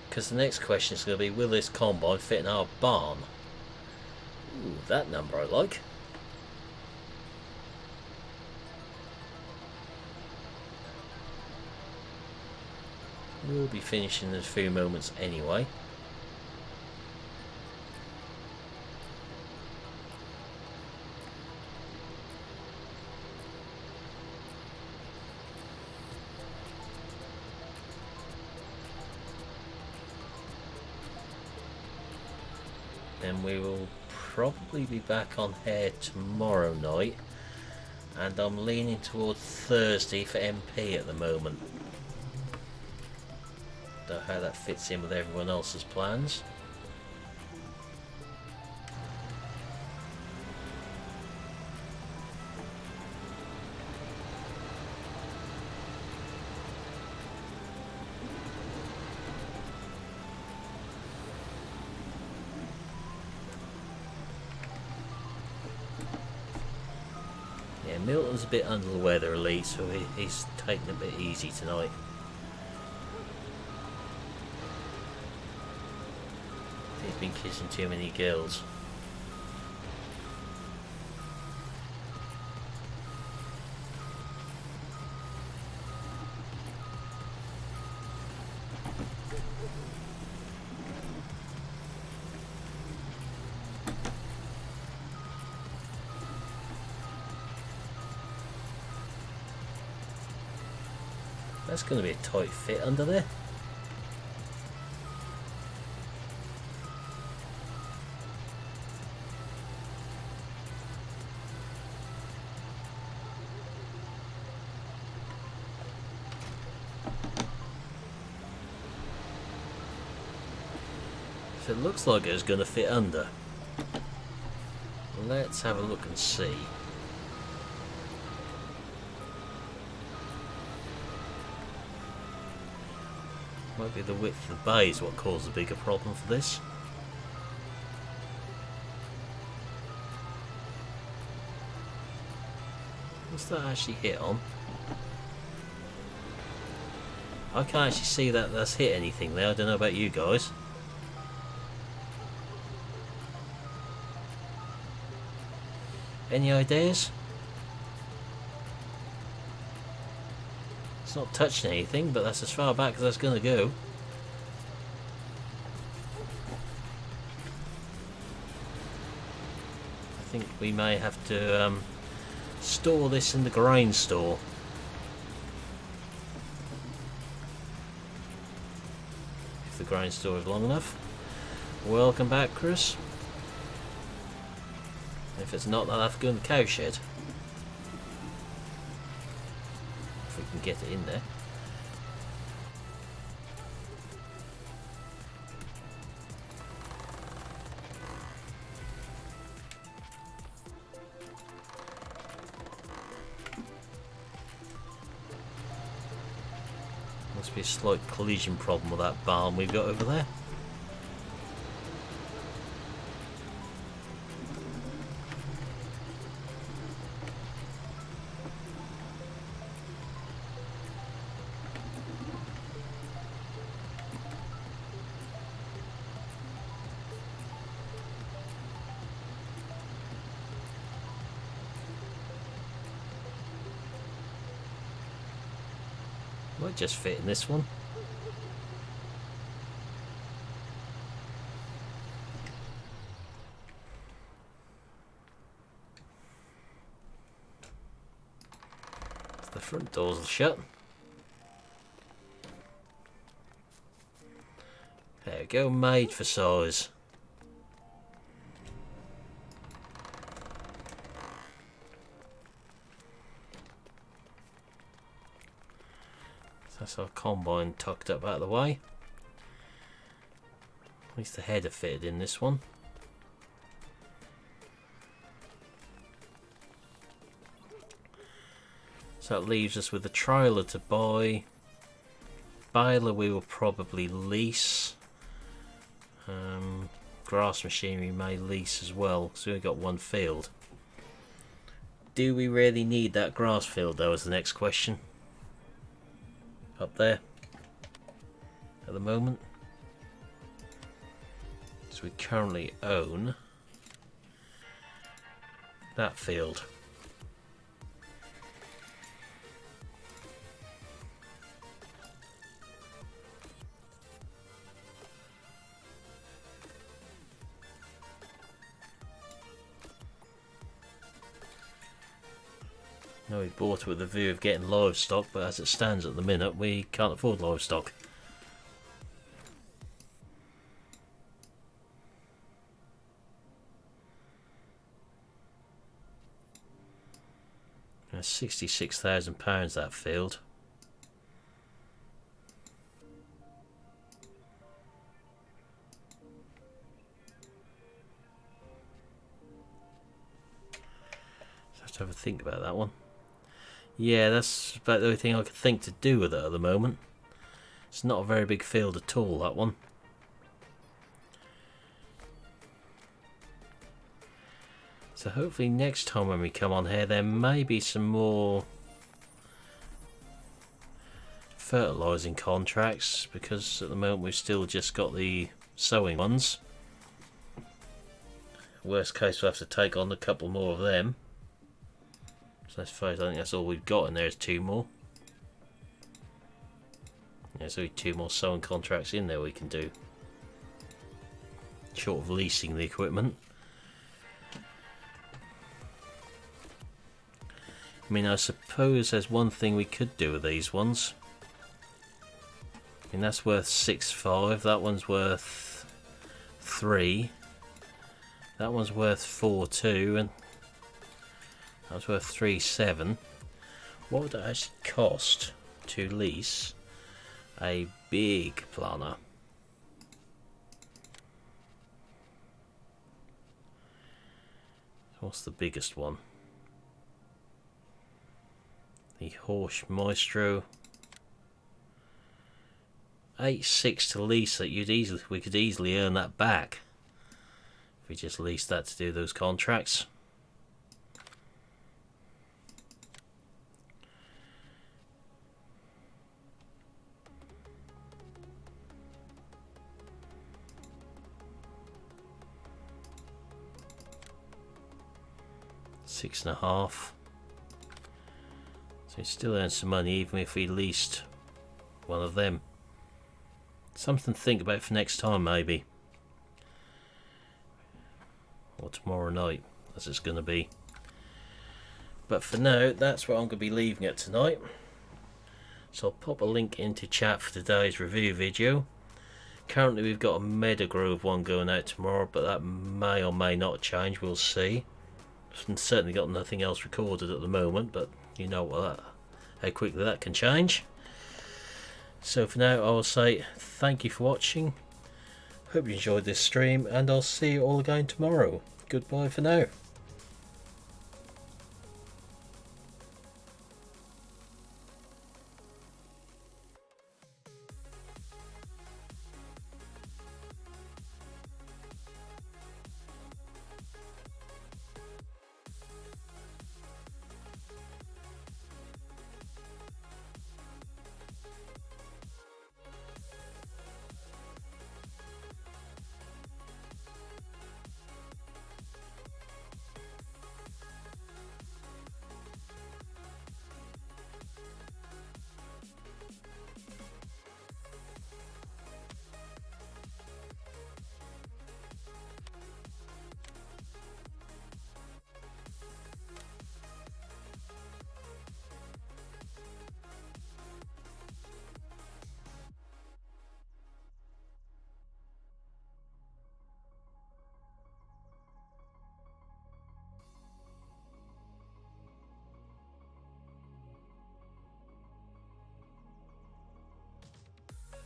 Because the next question is going to be, will this combine fit in our barn? Ooh, that number I like. We'll be finishing in a few moments anyway. And we will probably be back on here tomorrow night, and I'm leaning towards Thursday for MP at the moment. Don't know how that fits in with everyone else's plans. Milton's a bit under the weather, Elite, so he's taking it a bit easy tonight. He's been kissing too many girls. That's going to be a tight fit under there. So it looks like it's going to fit under. Let's have a look and see. Might be the width of the bay is what caused the bigger problem for this. What's that actually hit on? I can't actually see that that's hit anything there. I don't know about you guys. Any ideas? It's not touching anything, but that's as far back as that's going to go. I think we may have to store this in the grain store. If the grain store is long enough. Welcome back, Chris. If it's not, I'll have to go in the cow shed. If we can get it in there. Must be a slight collision problem with that barn we've got over there. Might just fit in this one. The front doors are shut. There we go, made for size. That's our combine tucked up out of the way. At least the header fitted in this one. So that leaves us with a trailer to buy. Baler we will probably lease. Grass machinery may lease as well, so we've got one field. Do we really need that grass field though is the next question. Up there at the moment. So we currently own that field. No, we bought it with the view of getting livestock, but as it stands at the minute, we can't afford livestock. That's £66,000 that field. So I have to have a think about that one. Yeah, that's about the only thing I could think to do with it at the moment. It's not a very big field at all, that one. So hopefully next time when we come on here there may be some more fertilising contracts, because at the moment we've still just got the sewing ones. Worst case we'll have to take on a couple more of them. So I suppose I think that's all we've got in there is 2 more. Yeah, so 2 more sewing contracts in there we can do. Short of leasing the equipment. I mean, I suppose there's one thing we could do with these ones. I mean, that's worth 6.5, that one's worth 3, that one's worth 4.2, and that was worth 3.7. What would it actually cost to lease a big planner? What's the biggest one? The Horsch Maestro. 8.6 to lease that. We could easily earn that back if we just leased that to do those contracts. $6.5. So we still earn some money even if we leased one of them. Something to think about for next time, maybe. Or tomorrow night, as it's going to be. But for now, that's what I'm going to be leaving it tonight. So I'll pop a link into chat for today's review video. Currently we've got a Metagrove one going out tomorrow, but that may or may not change, we'll see. I've certainly got nothing else recorded at the moment, but you know what how quickly that can change. So for now I will say thank you for watching, hope you enjoyed this stream, and I'll see you all again tomorrow. Goodbye for now.